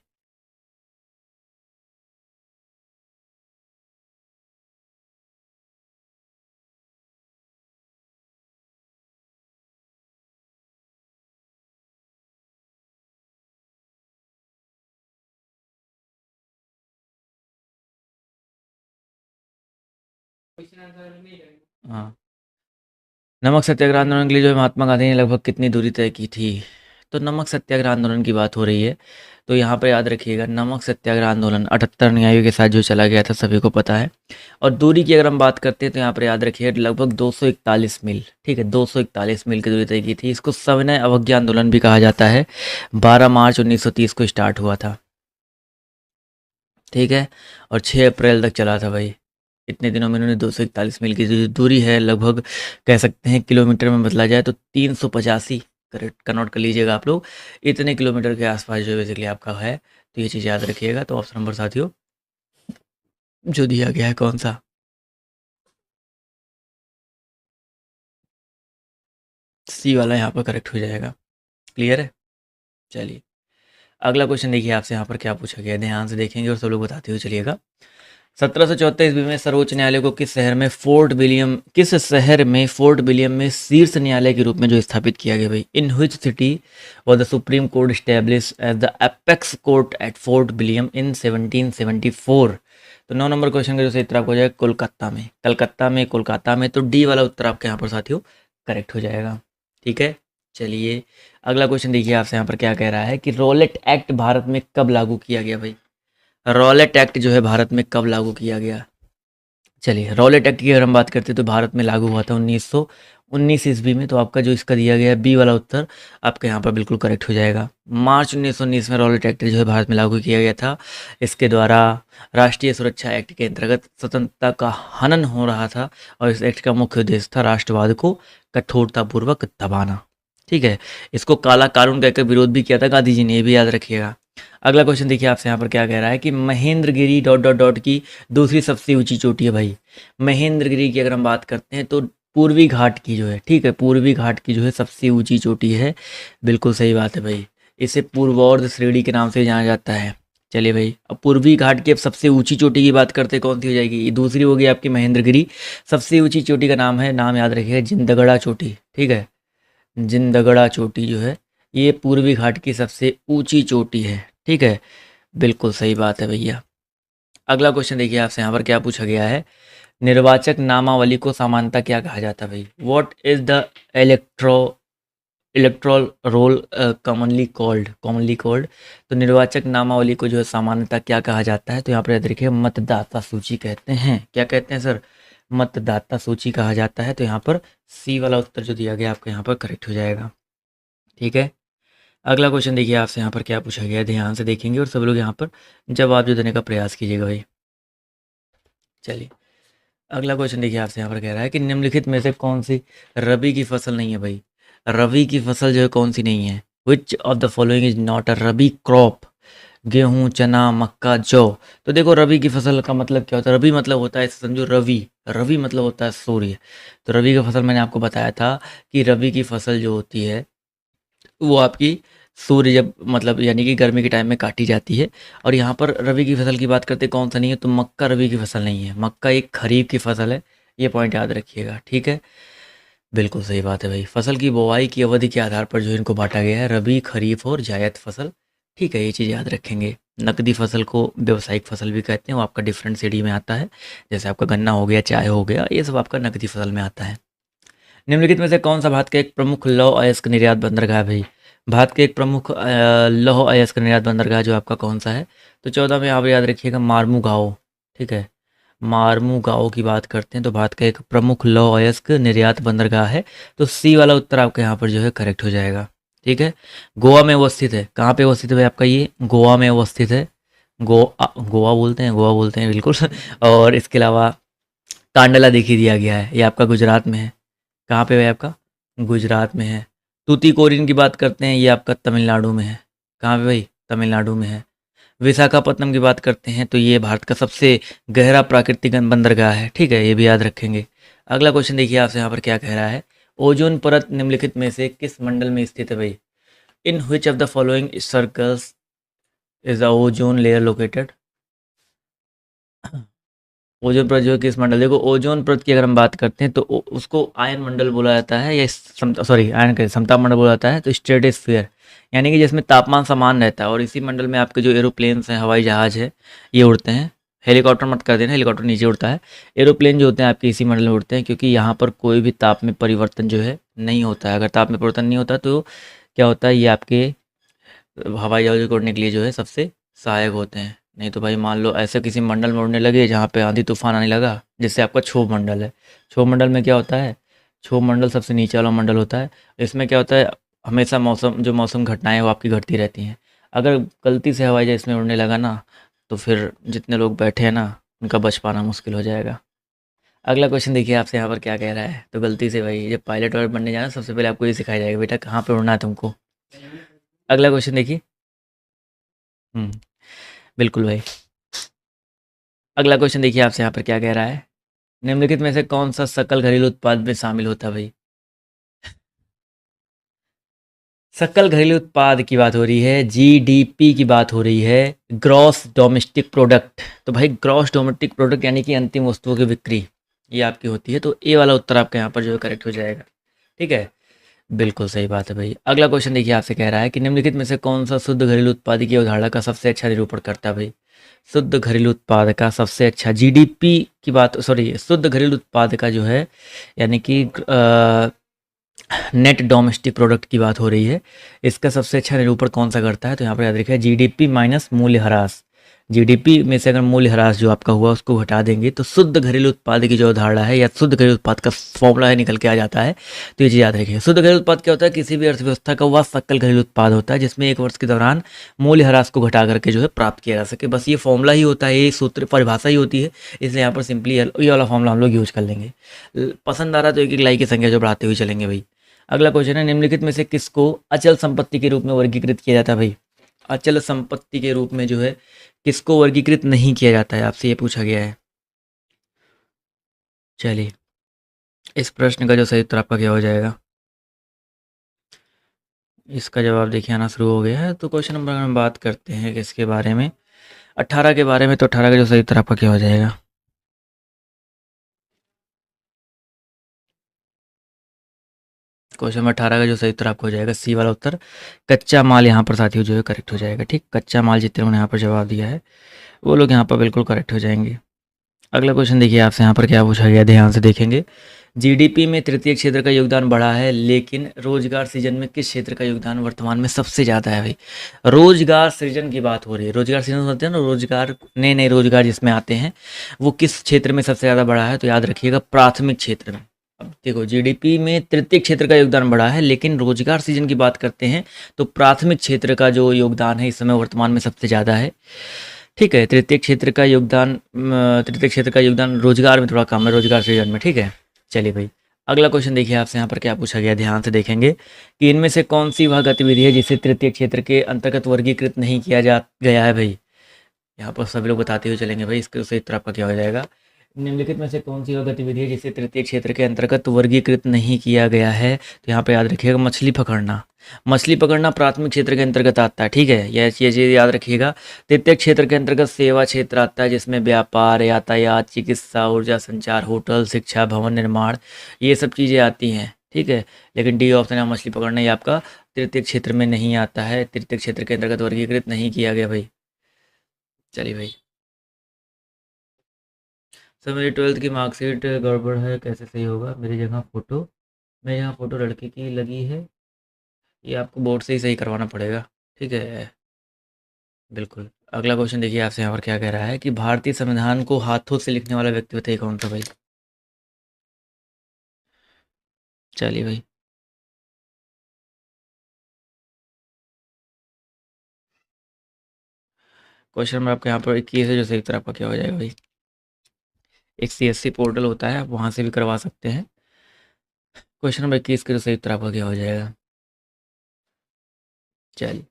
हाँ, नमक सत्याग्रह आंदोलन के लिए जो है महात्मा गांधी ने लगभग कितनी दूरी तय की थी? तो नमक सत्याग्रह आंदोलन की बात हो रही है। तो यहाँ पर याद रखिएगा, नमक सत्याग्रह आंदोलन 78 अनुयायियों के साथ जो चला गया था सभी को पता है। और दूरी की अगर हम बात करते हैं तो यहाँ पर याद रखिएगा लगभग 241 मील, ठीक है, 241 मील की दूरी तय की थी। इसको सविनय अवज्ञा आंदोलन भी कहा जाता है। 12 मार्च 1930 को स्टार्ट हुआ था, ठीक है, और 6 अप्रैल तक चला था भाई। इतने दिनों में इन्होंने 241 मील की जो दूरी है, लगभग कह सकते हैं किलोमीटर में बदला जाए तो 385, करेक्ट कन्वर्ट कर लीजिएगा आप लोग, इतने किलोमीटर के आसपास जो बेसिकली आपका है। तो ये चीज़ याद रखिएगा। तो ऑप्शन नंबर साथियों जो दिया गया है कौन सा? सी वाला यहाँ पर करेक्ट हो जाएगा। क्लियर है? चलिए अगला क्वेश्चन देखिए आपसे यहाँ पर क्या पूछा गया है, ध्यान से देखेंगे और सब लोग बताते हुए चलिएगा। 1774 ईस्वी में सर्वोच्च न्यायालय को किस शहर में फोर्ट विलियम में शीर्ष न्यायालय के रूप में जो स्थापित किया गया भाई? In which city was the supreme court establish as the apex court at Fort William in 1774? तो 9 नंबर क्वेश्चन का जो सही उत्तर आपको हो जाएगा कोलकाता में। कोलकाता में। तो डी वाला उत्तर आपके यहाँ पर साथियों करेक्ट हो जाएगा। ठीक है, चलिए अगला क्वेश्चन देखिए आपसे यहाँ पर क्या कह रहा है कि रॉलेट एक्ट भारत में कब लागू किया गया भाई? रॉलेट एक्ट जो है भारत में कब लागू किया गया? चलिए रॉलेट एक्ट की अगर हम बात करते हैं तो भारत में लागू हुआ था 1919 ईस्वी में। तो आपका जो इसका दिया गया है बी वाला उत्तर आपका यहाँ पर बिल्कुल करेक्ट हो जाएगा। मार्च 1919 में रॉलेट एक्ट जो है भारत में लागू किया गया था। इसके द्वारा राष्ट्रीय सुरक्षा एक्ट के अंतर्गत स्वतंत्रता का हनन हो रहा था और इस एक्ट का मुख्य उद्देश्य था राष्ट्रवाद को कठोरतापूर्वक दबाना। ठीक है, इसको काला कानून कहकर विरोध भी किया था गांधी जी ने, ये भी याद रखिएगा। अगला क्वेश्चन देखिए आपसे यहाँ पर क्या कह रहा है कि महेंद्रगिरी डॉट डॉट डॉट की दूसरी सबसे ऊंची चोटी है भाई। महेंद्रगिरी की अगर हम बात करते हैं तो पूर्वी घाट की जो है, ठीक है, पूर्वी घाट की जो है सबसे ऊंची चोटी है। बिल्कुल सही बात है भाई, इसे पूर्वोर्ध श्रेणी के नाम से जाना जाता है। चलिए भाई, अब पूर्वी घाट की अब सबसे ऊंची चोटी की बात करते हैं, कौन सी हो जाएगी? ये दूसरी होगी आपकी महेंद्रगिरी। सबसे ऊंची चोटी का नाम है, नाम याद रखिएगा, जिंदगड़ा चोटी। ठीक है, जिंदगड़ा चोटी जो है ये पूर्वी घाट की सबसे ऊंची चोटी है। ठीक है, बिल्कुल सही बात है भैया। अगला क्वेश्चन देखिए आपसे यहाँ पर क्या पूछा गया है, निर्वाचक नामावली को सामान्यतः क्या कहा जाता है भाई? What is the electoral roll commonly called? तो निर्वाचक नामावली को जो है सामान्यतः क्या कहा जाता है? तो यहाँ पर याद रखिए मतदाता सूची कहते हैं। क्या कहते हैं सर? मतदाता सूची कहा जाता है। तो यहाँ पर सी वाला उत्तर जो दिया गया आपका यहाँ पर करेक्ट हो जाएगा। ठीक है, अगला क्वेश्चन देखिए आपसे यहाँ पर क्या पूछा गया है, ध्यान से देखेंगे और सब लोग यहाँ पर जवाब जो देने का प्रयास कीजिएगा भाई। चलिए अगला क्वेश्चन देखिए आपसे यहाँ पर कह रहा है कि निम्नलिखित में से कौन सी रबी की फसल नहीं है भाई? रबी की फसल जो है कौन सी नहीं है? Which of the following is not a rabi crop? गेहूं, चना, मक्का, जौ। तो देखो रबी की फसल का मतलब क्या होता है? रबी मतलब होता है, समझो रवि, रवि मतलब होता है सूर्य। तो रबी की फसल मैंने आपको बताया था कि रबी की फसल जो होती है वो आपकी सूर्य जब मतलब यानी कि गर्मी के टाइम में काटी जाती है। और यहाँ पर रबी की फसल की बात करते कौन सा नहीं है? तो मक्का रबी की फसल नहीं है, मक्का एक खरीफ की फसल है। ये पॉइंट याद रखिएगा। ठीक है, बिल्कुल सही बात है भाई। फसल की बुवाई की अवधि के आधार पर जो इनको बांटा गया है, रबी, खरीफ और जायद फसल। ठीक है, ये चीज़ याद रखेंगे। नकदी फसल को व्यावसायिक फसल भी कहते हैं, वो आपका डिफरेंट सीडी में आता है। जैसे आपका गन्ना हो गया, चाय हो गया, ये सब आपका नकदी फसल में आता है। निम्नलिखित में से कौन सा भारत का एक प्रमुख लौह अयस्क निर्यात बंदरगाह है भाई? भारत के एक प्रमुख लौह अयस्क निर्यात बंदरगाह जो आपका कौन सा है? तो 14 में आप याद रखिएगा मार्मू गाँव। ठीक है, मार्मू गाँव की बात करते हैं तो भारत का एक प्रमुख लौह अयस्क निर्यात बंदरगाह है। तो सी वाला उत्तर आपका यहाँ पर जो है करेक्ट हो जाएगा। ठीक है, गोवा में अवस्थित है। कहाँ पे अवस्थित है भाई आपका? ये गोवा में अवस्थित है। गोवा बोलते हैं, गोवा बोलते हैं बिल्कुल। और इसके अलावा कांडला देखिए दिया गया है, ये आपका गुजरात में है। कहाँ पे है आपका? गुजरात में है। तूतीकोरिन की बात करते हैं, ये आपका तमिलनाडु में है। कहाँ पे भाई? तमिलनाडु में है। विशाखापत्तनम की बात करते हैं तो ये भारत का सबसे गहरा प्राकृतिक बंदरगाह है। ठीक है, ये भी याद रखेंगे। अगला क्वेश्चन देखिए आपसे यहाँ पर क्या कह रहा है, ओजोन परत निम्नलिखित में से किस मंडल में स्थित है भाई? In which of the following circles is the ozone layer located? Ozone परत जो है किस मंडल, देखो ओजोन परत की अगर हम बात करते हैं तो उसको आयन मंडल बोला जाता है, या सॉरी आयन के समताप मंडल बोला जाता है। तो स्ट्रेटोस्फीयर यानी कि जिसमें तापमान समान रहता है, और इसी मंडल में आपके जो एरोप्लेन्स हैं, हवाई जहाज है, ये उड़ते हैं। हेलीकॉप्टर मत कर देना, हेलीकॉप्टर नीचे उड़ता है। एरोप्लेन जो होते हैं आपके इसी मंडल में उड़ते हैं, क्योंकि यहाँ पर कोई भी ताप में परिवर्तन जो है नहीं होता है। अगर ताप में परिवर्तन नहीं होता तो क्या होता है, ये आपके हवाई जहाज़ को उड़ने के लिए जो है सबसे सहायक होते हैं। नहीं तो भाई मान लो ऐसे किसी मंडल में उड़ने लगे जहाँ पे आंधी तूफान आने लगा, जैसे आपका क्षोभ मंडल है। क्षोभ मंडल में क्या होता है? क्षोभ मंडल सबसे नीचे वाला मंडल होता है। इसमें क्या होता है, हमेशा मौसम घटनाएं हैं वो आपकी घटती रहती हैं। अगर गलती से हवाई जहाज इसमें उड़ने लगा ना, तो फिर जितने लोग बैठे हैं ना, उनका बच पाना मुश्किल हो जाएगा। अगला क्वेश्चन देखिए आपसे यहाँ पर क्या कह रहा है। तो गलती से भाई जब पायलट वायलट बनने जाना, सबसे पहले आपको ये सिखाया जाएगा, बेटा कहाँ पर उड़ना है तुमको। अगला क्वेश्चन देखिए। हम्म, बिल्कुल भाई। अगला क्वेश्चन देखिए आपसे यहाँ पर क्या कह रहा है, निम्नलिखित में से कौन सा सकल घरेलू उत्पाद में शामिल होता है भाई? सकल घरेलू उत्पाद की बात हो रही है, जीडीपी की बात हो रही है, ग्रॉस डोमेस्टिक प्रोडक्ट। तो भाई ग्रॉस डोमेस्टिक प्रोडक्ट यानी कि अंतिम वस्तुओं की बिक्री, ये आपकी होती है। तो ए वाला उत्तर आपका यहाँ पर जो है करेक्ट हो जाएगा। ठीक है, बिल्कुल सही बात है भाई। अगला क्वेश्चन देखिए, आपसे कह रहा है कि निम्नलिखित में से कौन सा शुद्ध घरेलू उत्पाद की अवधारणा का सबसे अच्छा निरूपण करता है भाई। शुद्ध घरेलू उत्पाद का सबसे अच्छा, जीडीपी की बात, सॉरी, शुद्ध घरेलू उत्पाद का जो है यानी कि नेट डोमेस्टिक प्रोडक्ट की बात हो रही है, इसका सबसे अच्छा निरूपण कौन सा करता है। तो यहाँ पर याद रखिए जीडीपी माइनस मूल्यह्रास। जीडीपी में से अगर मूल्यह्रास जो आपका हुआ उसको हटा देंगे तो शुद्ध घरेलू उत्पाद की जो अवधारणा है या शुद्ध घरेलू उत्पाद का फॉर्मूला है निकल के आ जाता है। तो ये चीज़ याद रखिए। शुद्ध घरेलू उत्पाद क्या होता है, किसी भी अर्थव्यवस्था का वह सकल घरेलू उत्पाद होता है जिसमें एक वर्ष के दौरान मूल्यह्रास को घटा करके जो है प्राप्त किया जा सके। बस ये फॉर्मूला ही होता है, ये सूत्र परिभाषा ही होती है, इसलिए यहाँ पर सिंपली ये वाला फॉर्मूला हम लोग यूज कर लेंगे। पसंद आ रहा तो एक एक लाइक की संख्या जो बढ़ाते हुए चलेंगे भाई। अगला क्वेश्चन है, निम्नलिखित में से किसको अचल संपत्ति के रूप में वर्गीकृत किया जाता है भाई। अचल संपत्ति के रूप में जो है किसको वर्गीकृत नहीं किया जाता है, आपसे ये पूछा गया है। चलिए, इस प्रश्न का जो सही उत्तर आपका क्या हो जाएगा, इसका जवाब देखिए आना शुरू हो गया है। तो क्वेश्चन नंबर हम बात करते हैं किसके बारे में, 18 के बारे में। तो 18 का जो सही उत्तर आपका क्या हो जाएगा। क्वेश्चन नंबर 18 का जो सही उत्तर आपको हो जाएगा सी वाला उत्तर, कच्चा माल यहाँ पर साथियों जो है करेक्ट हो जाएगा। ठीक, कच्चा माल जितने लोगों ने यहाँ पर जवाब दिया है वो लोग यहाँ पर बिल्कुल करेक्ट हो जाएंगे। अगला क्वेश्चन देखिए आपसे यहाँ पर क्या पूछा गया, ध्यान से देखेंगे। जीडीपी में तृतीय क्षेत्र का योगदान बढ़ा है, लेकिन रोजगार सृजन में किस क्षेत्र का योगदान वर्तमान में सबसे ज़्यादा है भाई। रोजगार सृजन की बात हो रही है, रोजगार सृजन होते हैं ना, रोजगार नए नए रोजगार जिसमें आते हैं, वो किस क्षेत्र में सबसे ज़्यादा बढ़ा है। तो याद रखिएगा प्राथमिक क्षेत्र में। अब देखो, जीडीपी में तृतीय क्षेत्र का योगदान बढ़ा है, लेकिन रोजगार सृजन की बात करते हैं तो प्राथमिक क्षेत्र का जो योगदान है इस समय वर्तमान में सबसे ज़्यादा है। ठीक है, तृतीय क्षेत्र का योगदान रोजगार में थोड़ा कम है, रोजगार सृजन में। ठीक है, चलिए भाई। अगला क्वेश्चन देखिए आपसे यहाँ पर क्या पूछा गया, ध्यान से देखेंगे कि इनमें से कौन सी वह गतिविधि है जिसे तृतीय क्षेत्र के अंतर्गत वर्गीकृत नहीं किया जा गया है भाई। यहाँ पर सभी लोग बताते हुए चलेंगे भाई, इसके सही उत्तर आपका क्या हो जाएगा। निम्नलिखित में से कौन सी वह गतिविधि है जिसे तृतीय क्षेत्र के अंतर्गत वर्गीकृत नहीं किया गया है। तो यहाँ पे याद रखिएगा मछली पकड़ना। मछली पकड़ना प्राथमिक क्षेत्र के अंतर्गत आता है। ठीक है, यह चीज़ याद रखिएगा। तृतीय क्षेत्र के अंतर्गत सेवा क्षेत्र आता है, जिसमें व्यापार, यातायात, चिकित्सा, ऊर्जा संचार, होटल, शिक्षा, भवन निर्माण, ये सब चीज़ें आती हैं। ठीक है, लेकिन डी ऑप्शन है मछली पकड़ना, ये आपका तृतीय क्षेत्र में नहीं आता है, तृतीय क्षेत्र के अंतर्गत वर्गीकृत नहीं किया गया भाई। चलिए भाई। सर मेरी 12th की मार्कशीट गड़बड़ है, कैसे सही होगा। मेरी जगह फ़ोटो, मेरे यहाँ फ़ोटो लड़के की लगी है, ये आपको बोर्ड से ही सही करवाना पड़ेगा। ठीक है, बिल्कुल। अगला क्वेश्चन देखिए आपसे यहाँ पर क्या कह रहा है कि भारतीय संविधान को हाथों से लिखने वाला व्यक्ति बताइए कौन था भाई। चलिए भाई। क्वेश्चन नंबर आपके यहाँ पर 21 है, जो सही उत्तर आपका क्या हो जाएगा भाई। एक सीएससी पोर्टल होता है, आप वहाँ से भी करवा सकते हैं। क्वेश्चन नंबर 21 का जो सही उत्तर आपका क्या हो जाएगा। चलिए,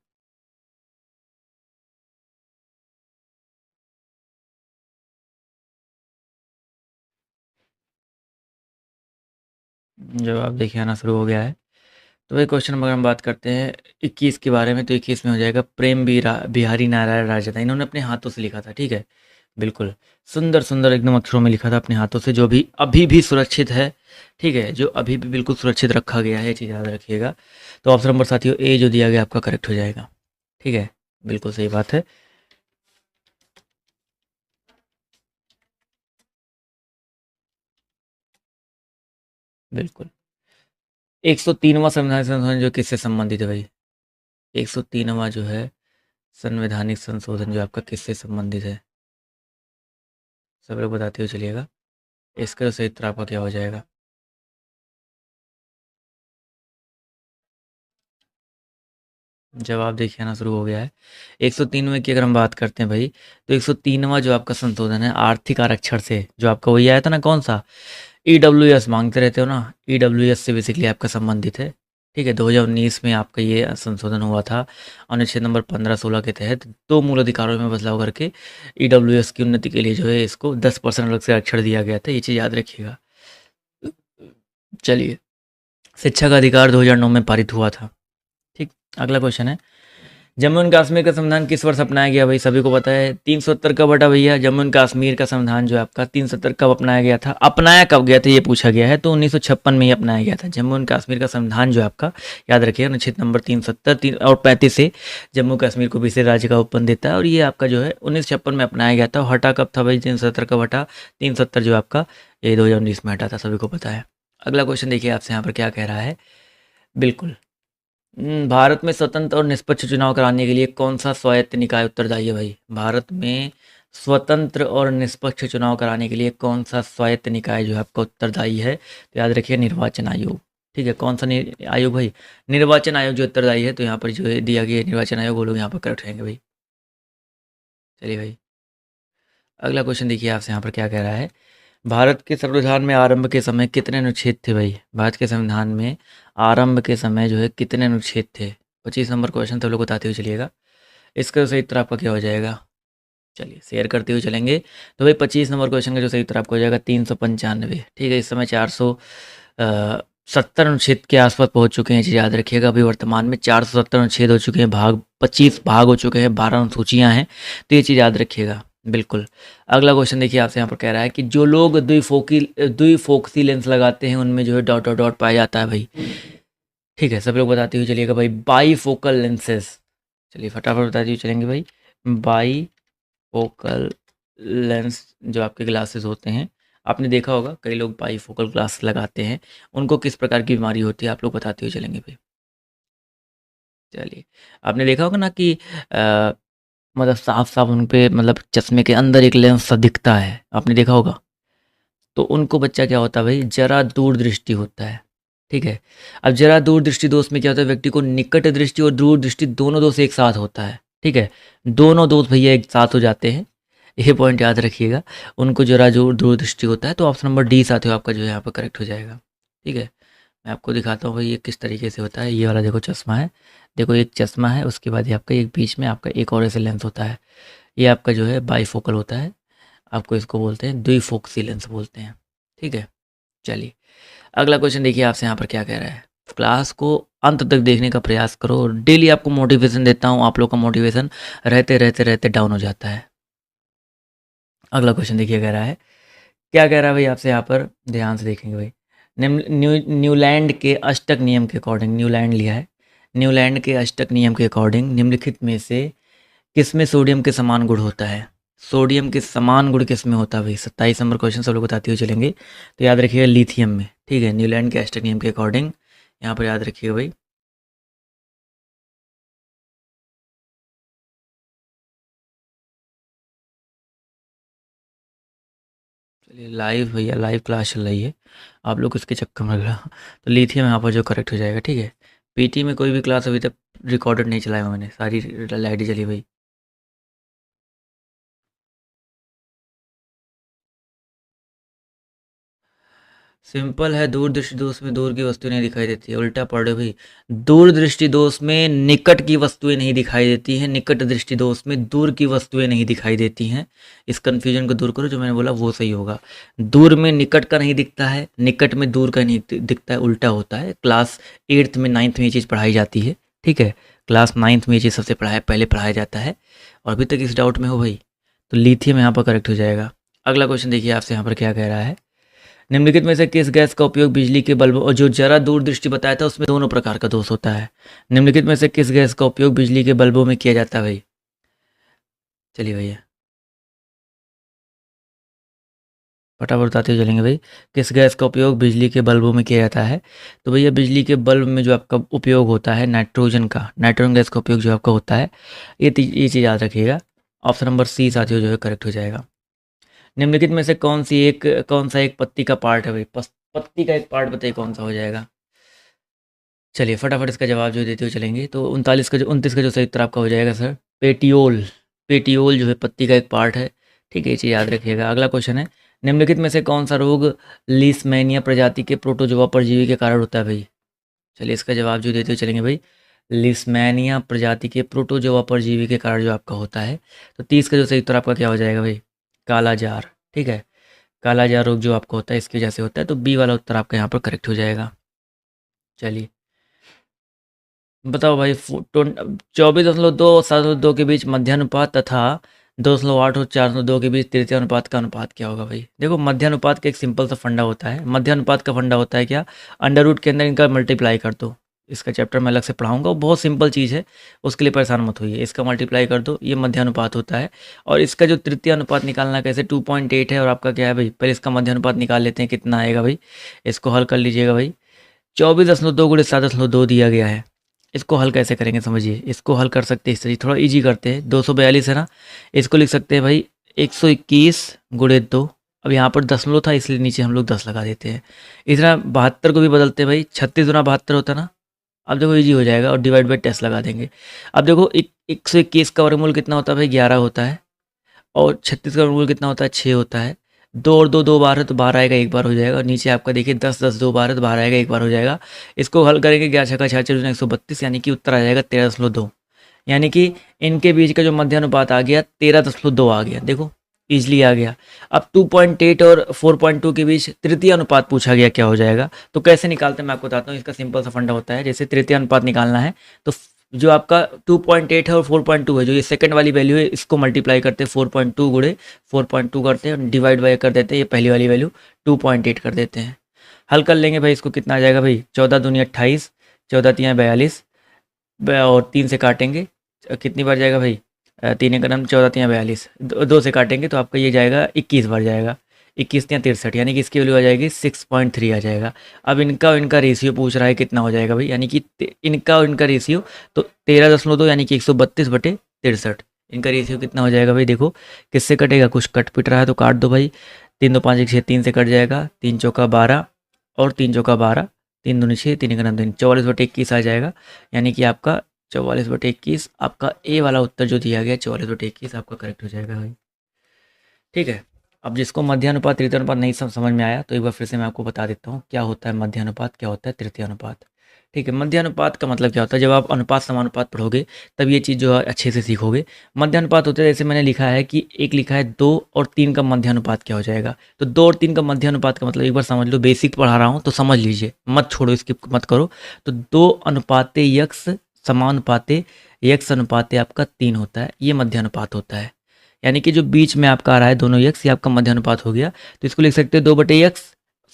जवाब देखिए आना शुरू हो गया है। तो वही क्वेश्चन अगर हम बात करते हैं 21 के बारे में, तो 21 में हो जाएगा प्रेम बिहारी नारायण राजदा, इन्होंने अपने हाथों से लिखा था। ठीक है, बिल्कुल सुंदर सुंदर एकदम अक्षरों में लिखा था अपने हाथों से, जो भी अभी भी सुरक्षित है। ठीक है, जो अभी भी बिल्कुल सुरक्षित रखा गया है, ये चीज़ याद रखिएगा। तो ऑप्शन नंबर साथियों ए जो दिया गया आपका करेक्ट हो जाएगा। ठीक है, बिल्कुल सही बात है। बिल्कुल। 103वां संविधान संशोधन जो किससे संबंधित है भाई। 103वां जो है संवैधानिक संशोधन जो आपका किससे संबंधित है, सब लोग बताते हुए चलिएगा। इसका सही उत्तर आपका क्या हो जाएगा। जवाब देखिए आना शुरू हो गया है। 103वें की अगर हम बात करते हैं भाई, तो 103वां जो आपका संशोधन है आर्थिक आरक्षण से, जो आपका वही आया था ना, कौन सा, ईडब्ल्यूएस मांगते रहते हो ना, ईडब्ल्यूएस से बेसिकली आपका संबंधित है। ठीक है, 2019 में आपका ये संशोधन हुआ था अनुच्छेद नंबर 15-16 के तहत, दो मूल अधिकारों में बदलाव करके ईडब्ल्यूएस की उन्नति के लिए जो है इसको 10% अलग से आरक्षण दिया गया था, ये चीज़ याद रखिएगा। चलिए, शिक्षा का अधिकार 2009 में पारित हुआ था। ठीक, अगला क्वेश्चन है, जम्मू एंड कश्मीर का संविधान किस वर्ष अपनाया गया? भाई सभी को पता है 370 का बटा भैया, जम्मू एंड कश्मीर का संविधान जो है आपका 370 कब अपनाया गया था? अपनाया कब गया था ये पूछा गया है, तो 1956 में ही अपनाया गया था। जम्मू एंड कश्मीर का संविधान जो है आपका, याद रखिए अनुच्छेद नंबर 370 और 35 से जम्मू कश्मीर को विशेष राज्य का उपन देता है, और ये आपका जो है 1956 में अपनाया गया था। हटा कब था भाई? 370 का बटा 370 जो आपका ये 2019 में हटा था, सभी को पता है। अगला क्वेश्चन देखिए आपसे यहाँ पर क्या कह रहा है। बिल्कुल, भारत में स्वतंत्र और निष्पक्ष चुनाव कराने के लिए कौन सा स्वायत्त निकाय उत्तरदायी है भाई? भारत में स्वतंत्र और निष्पक्ष चुनाव कराने के लिए कौन सा स्वायत्त निकाय जो है आपका उत्तरदायी है? तो याद रखिए निर्वाचन आयोग। ठीक है, कौन सा आयोग भाई? निर्वाचन आयोग जो उत्तरदायी है। तो यहाँ पर जो है दिया गया निर्वाचन आयोग, वो लोग यहाँ पर करेक्ट रहेंगे भाई। चलिए भाई, अगला क्वेश्चन देखिए आपसे यहाँ पर क्या कह रहा है। भारत के संविधान में आरंभ के समय कितने अनुच्छेद थे भाई? भारत के संविधान में आरंभ के समय जो है कितने अनुच्छेद थे? 25 नंबर क्वेश्चन सब लोग बताते हुए चलिएगा। इसका सही उत्तर आपका क्या हो जाएगा? चलिए शेयर करते हुए चलेंगे। तो भाई 25 नंबर क्वेश्चन का जो सही उत्तर आपका हो जाएगा 395। ठीक है, इस समय 470 अनुच्छेद के आसपास पहुंच चुके हैं, चीज़ याद रखिएगा। अभी वर्तमान में 470 अनुच्छेद हो चुके हैं, 25 भाग हो चुके हैं, 12 अनुसूचियाँ हैं, तो ये चीज़ याद रखिएगा। बिल्कुल। अगला क्वेश्चन देखिए आपसे यहाँ पर कह रहा है कि जो लोग द्विफोक्सी लेंस लगाते हैं उनमें जो है डॉट डॉट डॉट पाया जाता है भाई। ठीक है, सब लोग बताते हुए चलिएगा भाई, बाई फोकल लेंसेज। चलिए फटाफट बताते हुए चलेंगे भाई। बाई फोकल लेंस जो आपके ग्लासेस होते हैं, आपने देखा होगा कई लोग बाई फोकल ग्लास लगाते हैं, उनको किस प्रकार की बीमारी होती है आप लोग बताते हुए चलेंगे भाई। चलिए, आपने देखा होगा ना कि मतलब साफ साफ उन पे मतलब चश्मे के अंदर एक लेंस सा दिखता है, आपने देखा होगा। तो उनको बच्चा क्या होता है भाई? जरा दूर दृष्टि होता है। ठीक है, अब जरा दूर दृष्टि दोष में क्या होता है? व्यक्ति को निकट दृष्टि और दूर दृष्टि दोनों दोष एक साथ होता है। ठीक है, दोनों दोष भैया एक साथ हो जाते हैं, ये पॉइंट याद रखिएगा। उनको जरा जो दूर दृष्टि होता है, तो ऑप्शन नंबर डी साथियों आपका जो है यहाँ पर करेक्ट हो जाएगा। ठीक है, मैं आपको दिखाता हूँ भाई ये किस तरीके से होता है। ये वाला देखो चश्मा है, देखो एक चश्मा है, उसके बाद ये आपका एक बीच में आपका एक और ऐसे लेंस होता है, ये आपका जो है बाईफोकल होता है। आपको इसको बोलते हैं द्विफोक्सी लेंस बोलते हैं। ठीक है, चलिए अगला क्वेश्चन देखिए आपसे यहाँ पर क्या कह रहा है। क्लास को अंत तक देखने का प्रयास करो, और डेली आपको मोटिवेशन देता हूँ, आप लोग का मोटिवेशन रहते रहते रहते डाउन हो जाता है। अगला क्वेश्चन देखिए कह रहा है, क्या कह रहा है भाई आपसे यहाँ पर, ध्यान से देखेंगे भाई। न्यूलैंड के अष्टक नियम के अकॉर्डिंग, न्यूलैंड लिया है, न्यूलैंड के अष्टक नियम के अकॉर्डिंग निम्नलिखित में से किसमें सोडियम के समान गुण होता है? सोडियम के समान गुण किस में होता है भाई? 27 नंबर क्वेश्चन सब लोग बताते हुए चलेंगे, तो याद रखिएगा लिथियम में। ठीक है, न्यूलैंड के एस्टक नियम के अकॉर्डिंग यहाँ पर याद रखिएगा भाई। चलिए लाइव भैया, लाइव क्लास चल रही है, आप लोग इसके चक्कर में लगा, तो लिथियम यहाँ पर जो करेक्ट हो जाएगा। ठीक है, पीटी में कोई भी क्लास अभी तक रिकॉर्डेड नहीं चलाया मैंने, सारी लाइट ही चली भाई। सिंपल है, दूर दृष्टि दोष में दूर की वस्तुएं नहीं दिखाई देती है, उल्टा पढ़ भाई। दूर दृष्टि दोष में निकट की वस्तुएं नहीं दिखाई देती हैं, निकट दृष्टि दोष में दूर की वस्तुएं नहीं दिखाई देती हैं। इस कन्फ्यूजन को दूर करो, जो मैंने बोला वो सही होगा। दूर में निकट का नहीं दिखता है, निकट में दूर का नहीं दिखता है, उल्टा होता है। क्लास 8th में 9th में ये चीज़ पढ़ाई जाती है। ठीक है, क्लास 9th में ये चीज़ सबसे पहले पढ़ाया जाता है, और अभी तक इस डाउट में हो भाई, तो लिथियम यहाँ पर करेक्ट हो जाएगा। अगला क्वेश्चन देखिए आपसे यहाँ पर क्या कह रहा है। निम्नलिखित में से किस गैस का उपयोग बिजली के बल्ब, और जो जरा दूर दृष्टि बताया था उसमें दोनों प्रकार का दोष होता है। निम्नलिखित में से किस गैस का उपयोग बिजली के बल्बों में किया जाता है भाई? चलिए भैया फटाफट बताते हुए चलेंगे भाई, किस गैस का उपयोग बिजली के बल्बों में किया जाता है? तो भैया बिजली के बल्ब में जो आपका उपयोग होता है नाइट्रोजन का, नाइट्रोजन गैस का उपयोग जो आपका होता है, ये चीज़ याद रखिएगा। ऑप्शन नंबर सी साथियों जो है करेक्ट हो जाएगा। निम्नलिखित में से कौन सा एक पत्ती का पार्ट है भाई? पत्ती का एक पार्ट बताइए कौन सा हो जाएगा? चलिए फटाफट इसका जवाब जो देते हुए चलेंगे, तो 29 का जो सही उत्तर आपका हो जाएगा सर, पेटियोल। पेटियोल जो है पत्ती का एक पार्ट है। ठीक है, ये चीज़ याद रखिएगा। अगला क्वेश्चन है, निम्नलिखित में से कौन सा रोग लीशमैनिया प्रजाति के प्रोटोजोआ परजीवी के कारण होता है भाई? चलिए इसका जवाब जो देते हुए चलेंगे भाई, लिस्मैनिया प्रजाति के प्रोटोजोआ परजीवी के कारण जो आपका होता है। तो 30 का जो सही उत्तर आपका क्या हो जाएगा भाई? कालाजार। ठीक है, कालाजार रोग जो आपको होता है इसकी वजह से होता है, तो बी वाला उत्तर आपका यहाँ पर करेक्ट हो जाएगा। चलिए बताओ भाई 24.2 और 7.2 के बीच मध्यानुपात तथा 2.8 और 4.2 के बीच तृतीय अनुपात का अनुपात क्या होगा भाई? देखो मध्यानुपात का एक सिंपल सा फंडा होता है। मध्यानुपात का फंडा होता है क्या? अंडर रूट के अंदर इनका मल्टीप्लाई कर दो। इसका चैप्टर मैं अलग से पढ़ाऊंगा, वो बहुत सिंपल चीज़ है, उसके लिए परेशान मत होइए। इसका मल्टीप्लाई कर दो, ये मध्यानुपात होता है। और इसका जो तृतीय अनुपात निकालना कैसे, 2.8 है और आपका क्या है भाई, पहले इसका मध्यानुपात निकाल लेते हैं कितना आएगा भाई। इसको हल कर लीजिएगा भाई। 24.2 गुणे 7.2 दिया गया है। इसको हल कैसे करेंगे समझिए। इसको हल कर सकते हैं इस तरीके, थोड़ा इजी करते हैं। 242 है ना, इसको लिख सकते हैं भाई 121 गुणे 2। अब यहाँ पर दशमलव था इसलिए नीचे हम लोग 10 लगा देते हैं। इस तरह 72 को भी बदलते हैं भाई, 36 गुना 72 होता है ना। अब देखो इजी हो जाएगा और डिवाइड बाई 10 लगा देंगे। अब देखो 121 का वर्गमूल कितना होता है भाई, 11 होता है। और 36 का वर्गमूल कितना होता है, 6 होता है। 2 और 2 2 बार है तो 12 आएगा, एक बार हो जाएगा। और नीचे आपका देखिए 10 10 2 बार है तो 12 आएगा, एक बार हो जाएगा। इसको हल करेंगे 11 छक्का 66 132, यानी कि उत्तर आ जाएगा 13.2। यानी कि इनके बीच का जो मध्यानुपात आ गया 13.2 आ गया। देखो इजली आ गया। अब 2.8 और 4.2 के बीच तृतीय अनुपात पूछा गया, क्या हो जाएगा? तो कैसे निकालते हैं मैं आपको बताता हूँ। इसका सिंपल सा फंडा होता है, जैसे तृतीय अनुपात निकालना है तो जो आपका 2.8 है और 4.2 है, जो ये सेकंड वाली वैल्यू है, इसको मल्टीप्लाई करते हैं 4.2 गुणे 4.2 करते हैं, डिवाइड बाय कर देते हैं, ये पहली वाली वैल्यू 2.8 कर देते हैं। हल कर लेंगे भाई, इसको कितना आ जाएगा भाई, 14 दूनी 28, 14 तियाँ 42 और 3 से काटेंगे कितनी बार जाएगा भाई, 3 एक कदम 14 तियाँ 42, 2 से काटेंगे तो आपका ये जाएगा 21 बार जाएगा, 21 तियाँ 63, यानी कि इसकी वैल्यू आ जाएगी 6.3 आ जाएगा। अब इनका और इनका रेशियो पूछ रहा है कितना हो जाएगा भाई, यानी कि इनका और इनका रेशियो तो 13.2 यानी कि 132/63। इनका रेशियो कितना हो जाएगा भाई, देखो किससे कटेगा, कुछ कट पिट रहा है तो काट दो भाई। 3 2 5 1 6, 3 से कट जाएगा, 3 चौका 12 और 3 चौका 12, 3 दूनी 6, 3 एक कदम 3, 44/21 आ जाएगा। यानी कि आपका 44/21 आपका ए वाला उत्तर जो दिया गया 44/21 आपका करेक्ट हो जाएगा भाई। ठीक है। अब जिसको मध्यानुपात तृतीय अनुपात नहीं समझ में आया तो एक बार फिर से मैं आपको बता देता हूँ क्या होता है मध्यानुपात, क्या होता है तृतीय अनुपात। ठीक है, मध्यानुपात का मतलब क्या होता है, जब आप अनुपात समानुपात पढ़ोगे तब ये चीज़ जो है अच्छे से सीखोगे। मध्यानुपात होता है, जैसे मैंने लिखा है कि एक लिखा है 2 और 3 का मध्यानुपात क्या हो जाएगा। तो 2 और 3 का मध्यानुपात का मतलब एक बार समझ लो, बेसिक पढ़ा रहा हूँ तो समझ लीजिए, मत छोड़ो, स्किप मत करो। तो 2 अनुपाते यक्स समानुपाते यक्स अनुपाते आपका 3 होता है, ये मध्यानुपात होता है। यानी कि जो बीच में आपका आ रहा है दोनों यक्स, ये आपका मध्यानुपात हो गया। तो इसको लिख सकते हैं 2/यक्स,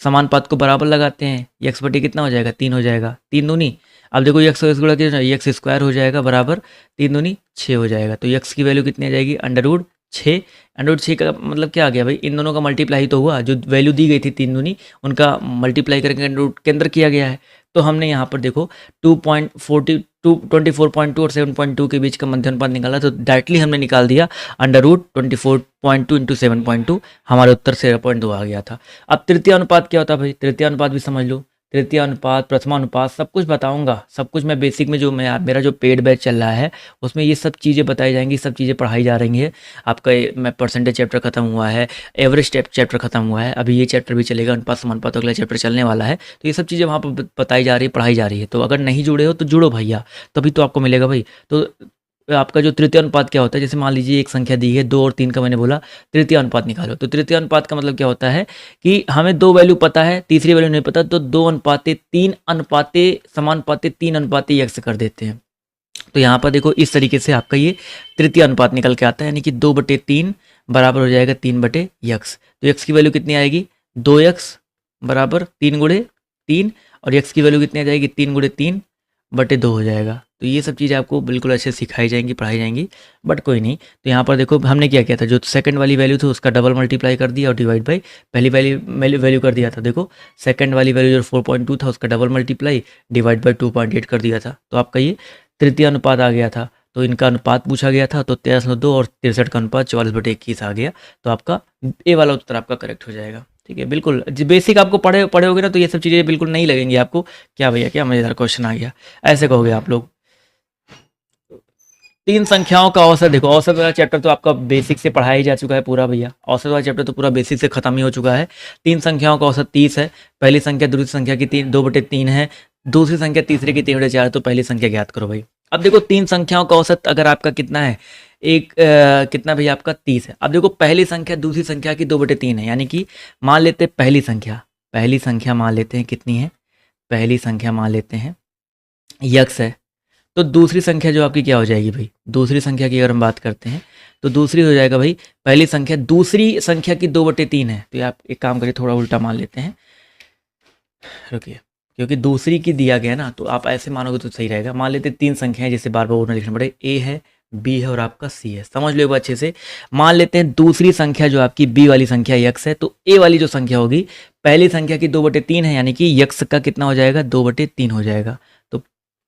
समानुपात को बराबर लगाते हैं, यक्स बटे कितना हो जाएगा, 3 हो जाएगा, 3 दूनी। अब देखो यक्स गुणा कितना, यक्स स्क्वायर हो जाएगा बराबर 3 दूनी 6 हो जाएगा। तो यक्स की वैल्यू कितनी आ जाएगी, √6। √6 का मतलब क्या आ गया भाई, इन दोनों का मल्टीप्लाई तो हुआ, जो वैल्यू दी गई थी 3 दूनी उनका मल्टीप्लाई करके √ के अंदर किया गया है। तो हमने यहाँ पर देखो 24.2 और 7.2 के बीच का मध्यानुपात निकाला, तो डायरेक्टली हमने निकाल दिया √24.2 इंटू 7.2, हमारे उत्तर 13.2 आ गया था। अब तृतीय अनुपात क्या होता है भाई, तृतीय अनुपात भी समझ लो। तृतीय अनुपात, प्रथमानुपात, सब कुछ बताऊंगा, सब कुछ मैं बेसिक में जो मेरा जो पेड बैच चल रहा है उसमें ये सब चीज़ें बताई जाएंगी, सब चीज़ें पढ़ाई जा रही हैं। आपका मैं परसेंटेज चैप्टर खत्म हुआ है, एवरेज चैप्टर खत्म हुआ है, अभी ये चैप्टर भी चलेगा, अनुपात समानुपात अगला चैप्टर चलने वाला है। तो ये सब चीज़ें वहाँ पर बताई जा रही है, पढ़ाई जा रही है। तो अगर नहीं जुड़े हो तो जुड़ो भैया, तभी तो आपको मिलेगा भाई। तो आपका जो तृतीय अनुपात क्या होता है, जैसे मान लीजिए एक संख्या दी है 2 और 3 का, मैंने बोला तृतीय अनुपात निकालो। तो तृतीय अनुपात का मतलब क्या होता है कि हमें 2 वैल्यू पता है, तीसरी वैल्यू नहीं पता, तो 2 अनुपाते 3 अनुपाते समानुपाते 3 अनुपाते यक्स कर देते हैं। तो यहाँ पर देखो इस तरीके से आपका ये तृतीय अनुपात निकल के आता है, यानी कि 2/3 बराबर हो जाएगा 3/यक्स। तो यक्स की वैल्यू कितनी आएगी, 2x बराबर 3 गुणे 3, और यक्स की वैल्यू कितनी आ जाएगी, 3 गुणे 3/2 हो जाएगा। तो ये सब चीज़ें आपको बिल्कुल अच्छे से सिखाई जाएंगी, पढ़ाई जाएंगी, बट कोई नहीं। तो यहाँ पर देखो हमने क्या किया था, जो सेकंड वाली वैल्यू थी उसका डबल मल्टीप्लाई कर दिया और डिवाइड बाई पहली वैल्यू कर दिया था। देखो सेकंड वाली वैल्यू जो 4.2 था उसका डबल मल्टीप्लाई डिवाइड बाई 2.8 कर दिया था। तो आपका ये तृतीय अनुपात आ गया था। तो इनका अनुपात पूछा गया था, तो 13.2 और 63 का अनुपात 44/21 आ गया। तो आपका ए वाला उत्तर आपका करेक्ट हो जाएगा। ठीक है, बिल्कुल बेसिक आपको पढ़े होगे ना, तो ये सब चीज़ें बिल्कुल नहीं लगेंगी आपको। क्या भैया, क्या मज़ेदार क्वेश्चन आ गया, ऐसे कहोगे आप लोग। 3 संख्याओं का औसत, देखो औसत वाला चैप्टर तो आपका बेसिक से पढ़ाया ही जा चुका है पूरा भैया, औसत वाला चैप्टर तो पूरा बेसिक से खत्म ही हो चुका है। 3 संख्याओं का औसत 30 है। पहली संख्या दूसरी संख्या की 2/3 है, दूसरी संख्या तीसरे की 3/4, तो पहली संख्या ज्ञात करो भाई। अब देखो 3 संख्याओं का औसत अगर आपका कितना है, कितना भैया आपका 30 है। अब देखो पहली संख्या दूसरी संख्या की 2/3 है, यानी कि मान लेते हैं पहली संख्या मान लेते हैं कितनी है, पहली संख्या मान लेते हैं यक्स है, तो दूसरी संख्या जो आपकी क्या हो जाएगी भाई, दूसरी संख्या की अगर हम बात करते हैं तो दूसरी हो जाएगा भाई, पहली संख्या दूसरी संख्या की 2/3 है, तो ये आप एक काम करिए थोड़ा उल्टा मान लेते हैं, रुकिए, क्योंकि दूसरी की दिया गया ना, तो आप ऐसे मानोगे तो सही रहेगा। मान लेते 3 संख्या है जिसे बार बार उन्हें लिखना पड़े, ए है, बी है और आपका सी है। समझ लो एक बार अच्छे से, मान लेते हैं दूसरी संख्या जो आपकी बी वाली संख्या यक्स है, तो ए वाली जो संख्या होगी पहली संख्या की 2/3 है, यानी कि यक्स का कितना हो जाएगा, 2/3 हो जाएगा। तो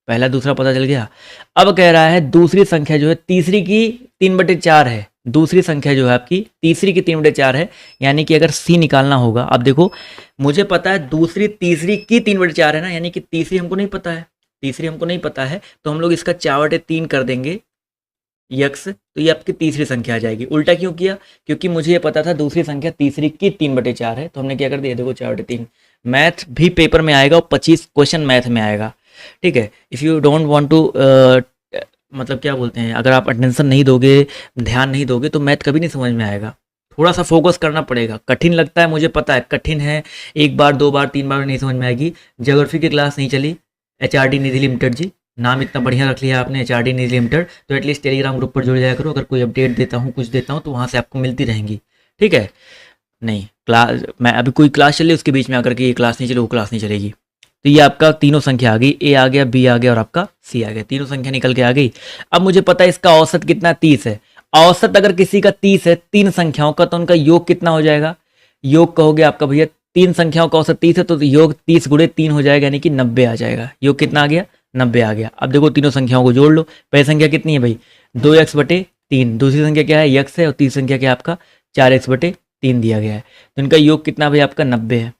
पहला दूसरा पता चल गया। अब कह रहा है दूसरी संख्या जो है तीसरी की 3/4 है, दूसरी संख्या जो है आपकी तीसरी की 3/4 है, यानी कि अगर सी निकालना होगा, अब देखो मुझे पता है दूसरी तीसरी की 3/4 है ना, यानी कि तीसरी हमको नहीं पता है, तीसरी हमको नहीं पता है, तो हम लोग इसका 4/3 कर देंगे यक्स, तो ये आपकी तीसरी संख्या आ जाएगी। उल्टा क्यों किया, क्योंकि मुझे ये पता था दूसरी संख्या तीसरी की 3/4 है, तो हमने क्या कर दिया, देखो 4/3। मैथ भी पेपर में आएगा और 25 क्वेश्चन मैथ में आएगा, ठीक है। If you don't want to मतलब क्या बोलते हैं, अगर आप अटेंशन नहीं दोगे, ध्यान नहीं दोगे, तो मैथ कभी नहीं समझ में आएगा। थोड़ा सा फोकस करना पड़ेगा। कठिन लगता है, मुझे पता है कठिन है, एक बार दो बार तीन बार नहीं समझ में आएगी। ज्योग्राफी की क्लास नहीं चली, HRD निधि लिमिटेड जी, नाम इतना बढ़िया रख लिया आपने, HRD निधि लिमिटेड, तो एटलीस्ट टेलीग्राम ग्रुप पर जुड़ जाया करो। अगर कोई अपडेट देता हूँ, कुछ देता हूँ, तो वहाँ से आपको मिलती रहेंगी, ठीक है। नहीं क्लास, मैं अभी कोई क्लास चल रही है उसके बीच में आकर के ये क्लास नहीं चली, वो क्लास नहीं चलेगी। तो ये आपका तीनों संख्या आ गई, ए आ गया, बी आ गया और आपका सी आ गया, तीनों संख्या निकल के आ गई। अब मुझे पता है इसका औसत कितना, 30 है। औसत अगर किसी का 30 है, तीन संख्याओं का, तो उनका योग कितना हो जाएगा, योग कहोगे आपका भैया, तीन संख्याओं का औसत 30 है, तो योग 30 गुणे 3 हो जाएगा, यानी कि 90 आ जाएगा। योग कितना आ गया, 90 आ गया। अब देखो तीनों संख्याओं को जोड़ लो। पहली संख्या कितनी है भाई, 2x/3, दूसरी संख्या क्या है, यक्स है, और तीसरी संख्या क्या है आपका 4x/3 दिया गया है। तो इनका योग कितना भाई आपका 90 है,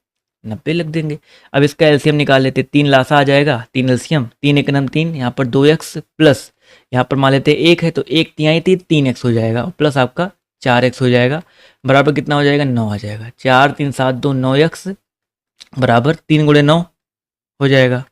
90 लिख देंगे। अब इसका एलसीएम निकाल लेते, 3 लासा आ जाएगा, 3 एलसीएम, 3 एक नम 3, यहाँ पर 2x प्लस यहाँ पर मान लेते 1 है, तो 1 तिहाई 3, 3x हो जाएगा, प्लस आपका 4x हो जाएगा, बराबर कितना हो जाएगा, 9 आ जाएगा। 4 3 7 2 9x बराबर 3 गुणे 9 हो जाएगा।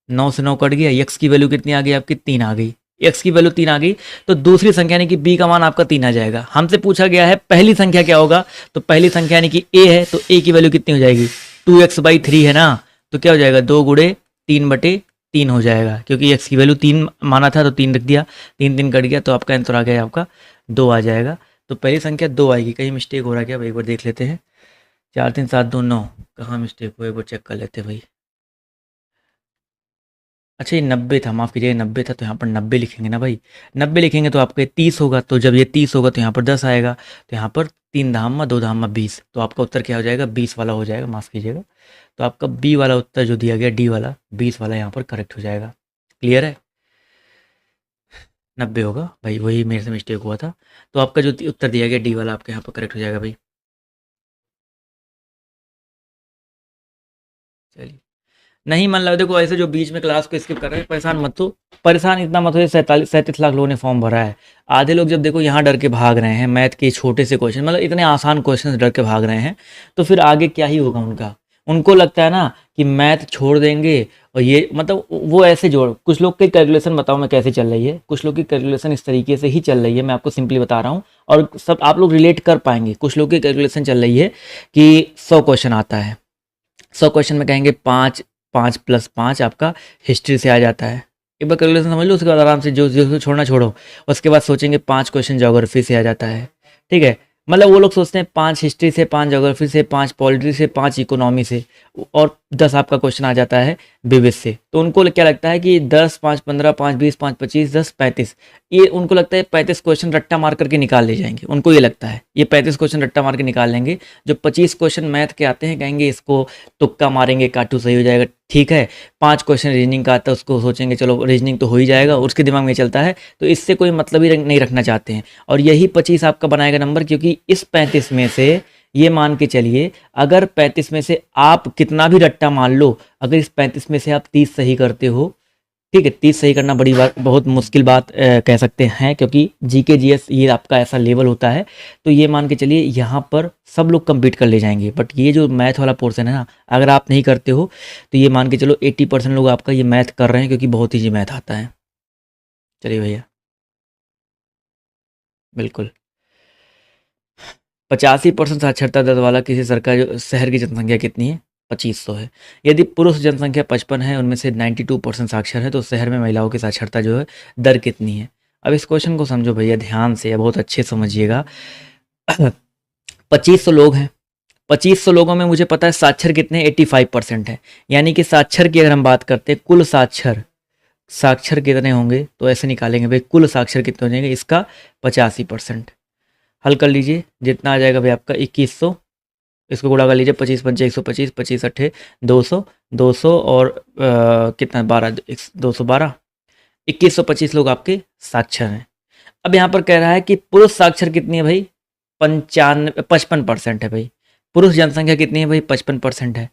9 से 9 कट गया, x की वैल्यू कितनी आ गई आपकी, 3 आ गई। x की वैल्यू 3 आ गई, तो दूसरी संख्या यानी कि b का मान आपका 3 आ जाएगा। हमसे पूछा गया है पहली संख्या क्या होगा, तो पहली संख्या यानी कि a है, तो a की वैल्यू कितनी हो जाएगी, 2x/3 है ना, तो क्या हो जाएगा, 2 गुणे 3/3 हो जाएगा, क्योंकि x की वैल्यू 3 माना था तो 3 रख दिया, 3 3 कट गया, तो आपका आंसर आ गया आपका 2 आ जाएगा। तो पहली संख्या 2 आएगी। कहीं मिस्टेक हो रहा है क्या भाई, एक बार देख लेते हैं। 4 3 7 2 9, कहाँ मिस्टेक हुआ, एक बार चेक कर लेते हैं भाई। अच्छा ये 90 था, माफ़ कीजिएगा 90 था, तो यहाँ पर 90 लिखेंगे ना भाई, 90 लिखेंगे तो आपका 30 होगा, तो जब ये 30 होगा तो यहाँ पर 10 आएगा, तो यहाँ पर 3 धामा 2 धामा 20, तो आपका उत्तर क्या हो जाएगा, 20 वाला हो जाएगा, माफ़ कीजिएगा। तो आपका बी वाला उत्तर जो दिया गया, डी वाला 20 वाला यहाँ पर करेक्ट हो जाएगा। क्लियर है, 90 होगा भाई, वही मेरे से मिस्टेक हुआ था। तो आपका जो उत्तर दिया गया डी वाला आपके यहाँ पर करेक्ट हो जाएगा भाई। चलिए, नहीं मान लो, देखो ऐसे जो बीच में क्लास को स्किप कर रहे हैं, परेशान मत हो, परेशान इतना मत हो। 37 लाख लोगों ने फॉर्म भरा है। आधे लोग जब देखो यहाँ डर के भाग रहे हैं, मैथ के छोटे से क्वेश्चन, मतलब इतने आसान क्वेश्चन डर के भाग रहे हैं, तो फिर आगे क्या ही होगा उनका। उनको लगता है ना कि मैथ छोड़ देंगे, और ये मतलब वो ऐसे जोड़, कुछ लोग की कैलकुलेशन बताओ मैं कैसे चल रही है, कुछ लोग की कैलकुलेशन इस तरीके से ही चल रही है, मैं आपको सिंपली बता रहा हूँ, और सब आप लोग रिलेट कर पाएंगे। कुछ लोग की कैलकुलेशन चल रही है कि 100 क्वेश्चन आता है, 100 क्वेश्चन में कहेंगे 5 5 + 5 आपका हिस्ट्री से आ जाता है। एक बार कैलकुलेशन समझ लो, उसके बाद आराम से जो जो छोड़ना छोड़ो, उसके बाद सोचेंगे 5 क्वेश्चन ज्योग्राफी से आ जाता है, ठीक है। मतलब वो लोग सोचते हैं 5 हिस्ट्री से, 5 ज्योग्राफी से, 5 पॉलिटी से, 5 इकोनॉमी से, और 10 आपका क्वेश्चन आ जाता है विविध से। तो उनको क्या लगता है कि 10 5 15 5 20 5 25 10 35, ये उनको लगता है 35 क्वेश्चन रट्टा मार करके निकाल ले जाएंगे। उनको ये लगता है ये 35 क्वेश्चन रट्टा मार के निकाल लेंगे। जो 25 क्वेश्चन मैथ के आते हैं, कहेंगे इसको तुक्का मारेंगे, काटू सही हो जाएगा, ठीक है। 5 क्वेश्चन रीजनिंग का आता है, उसको सोचेंगे चलो रीजनिंग तो हो ही जाएगा, उसके दिमाग में चलता है, तो इससे कोई मतलब ही नहीं रखना चाहते हैं। और यही 25 आपका बनाएगा नंबर, क्योंकि इस 35 में से ये मान के चलिए, अगर 35 में से आप कितना भी रट्टा मान लो, अगर इस 35 में से आप 30 सही करते हो, ठीक है, 30 सही करना बड़ी बात, बहुत मुश्किल बात कह सकते हैं, क्योंकि जीके जीएस ये आपका ऐसा लेवल होता है। तो ये मान के चलिए यहाँ पर सब लोग कंप्लीट कर ले जाएंगे, बट ये जो मैथ वाला पोर्शन है ना, अगर आप नहीं करते हो, तो ये मान के चलो 80% लोग आपका ये मैथ कर रहे हैं, क्योंकि बहुत ईजी मैथ आता है। चलिए भैया, बिल्कुल 85% साक्षरता दर वाला किसी सरकारी शहर की जनसंख्या कितनी है, 2500 है। यदि पुरुष जनसंख्या 55 है, उनमें से 92% साक्षर है, तो शहर में महिलाओं की साक्षरता जो है दर कितनी है? अब इस क्वेश्चन को समझो भैया ध्यान से या बहुत अच्छे समझिएगा। 2500 लोग हैं, 2500 लोगों में मुझे पता है साक्षर कितने 85% है, यानी कि साक्षर की अगर हम बात करते हैं कुल साक्षर कितने होंगे तो ऐसे निकालेंगे भाई, कुल साक्षर कितने हो जाएंगे इसका 85%। हल कर लीजिए, जितना आ जाएगा भाई आपका 2100, इसको गुणा कर लीजिए 25 पंचे 125, 25 अट्ठे 200, 200 और कितना 12 212, 2125 लोग आपके साक्षर हैं। अब यहाँ पर कह रहा है कि पुरुष साक्षर कितनी है भाई 55% है भाई, पुरुष जनसंख्या कितनी है भाई 55% है।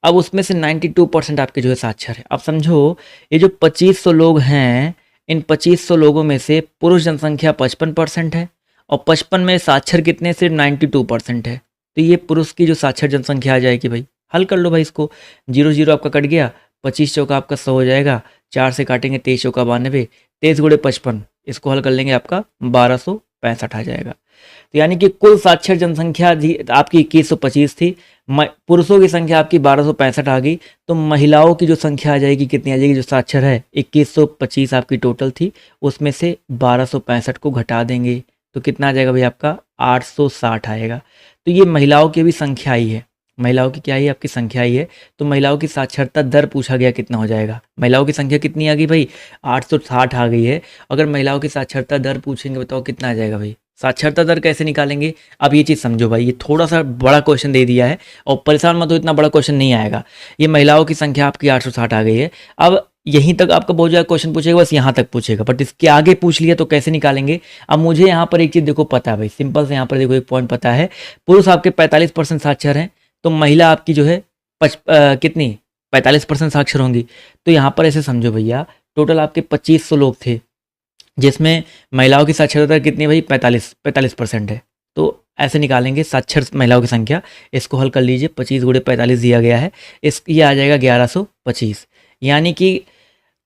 अब उसमें से 92% आपके जो है साक्षर है। अब समझो ये जो 2500 लोग हैं, इन 2500 लोगों में से पुरुष जनसंख्या 55% है और 55 में साक्षर कितने सिर्फ 92% है, तो ये पुरुष की जो साक्षर जनसंख्या आ जाएगी भाई। हल कर लो भाई इसको, 0 0 आपका कट गया, 25 चौका आपका 100 हो जाएगा, 4 से काटेंगे 23 चौका 92, 23 गुणे 55, इसको हल कर लेंगे आपका 1265 आ जाएगा। तो यानी कि कुल साक्षर जनसंख्या आपकी 2125 थी, पुरुषों की संख्या आपकी 1265 आ गई, तो महिलाओं की जो संख्या आ जाएगी कितनी आ जाएगी जो साक्षर है 2125 आपकी टोटल थी, उसमें से 1265 को घटा देंगे तो कितना आ जाएगा भाई आपका 860 आएगा। तो ये महिलाओं की भी संख्या ही है, महिलाओं की क्या ही आपकी संख्या ही है। तो महिलाओं की साक्षरता दर पूछा गया कितना हो जाएगा, महिलाओं की संख्या कितनी आ गई भाई 860 आ गई है। अगर महिलाओं की साक्षरता दर पूछेंगे बताओ कितना आ जाएगा भाई, साक्षरता दर कैसे निकालेंगे? अब ये चीज़ समझो भाई, ये थोड़ा सा बड़ा क्वेश्चन दे दिया है और परेशान मत हो, इतना बड़ा क्वेश्चन नहीं आएगा। ये महिलाओं की संख्या आपकी 860 आ गई है, अब यहीं तक आपका बहुत ज़्यादा क्वेश्चन पूछेगा, बस यहाँ तक पूछेगा, बट इसके आगे पूछ लिया तो कैसे निकालेंगे? अब मुझे यहाँ पर एक चीज़ देखो पता है भाई, सिंपल से यहाँ पर देखो एक पॉइंट पता है, पुरुष आपके 45% साक्षर हैं, तो महिला आपकी जो है कितनी 45% साक्षर होंगी। तो यहाँ पर ऐसे समझो भैया, टोटल आपके 2500 लोग थे, जिसमें महिलाओं की साक्षरता कितनी है भाई 45% है। तो ऐसे निकालेंगे साक्षर महिलाओं की संख्या, इसको हल कर लीजिए, 25 गुणे 45 दिया गया है, ये आ जाएगा 1125, यानी कि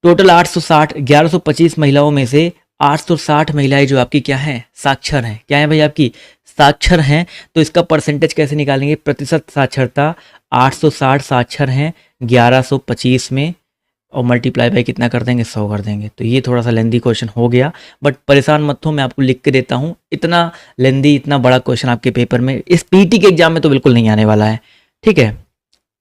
टोटल 860, 1125 महिलाओं में से 860 महिलाएं जो आपकी क्या हैं साक्षर हैं, क्या है भाई आपकी साक्षर हैं। तो इसका परसेंटेज कैसे निकालेंगे, प्रतिशत साक्षरता 860 साक्षर हैं 1125 में, और मल्टीप्लाई बाई कितना कर देंगे 100 कर देंगे। तो ये थोड़ा सा लेंदी क्वेश्चन हो गया, बट परेशान मत हो, मैं आपको लिख के देता हूँ, इतना लेंदी इतना बड़ा क्वेश्चन आपके पेपर में इस पीटी के एग्जाम में तो बिल्कुल नहीं आने वाला है, ठीक है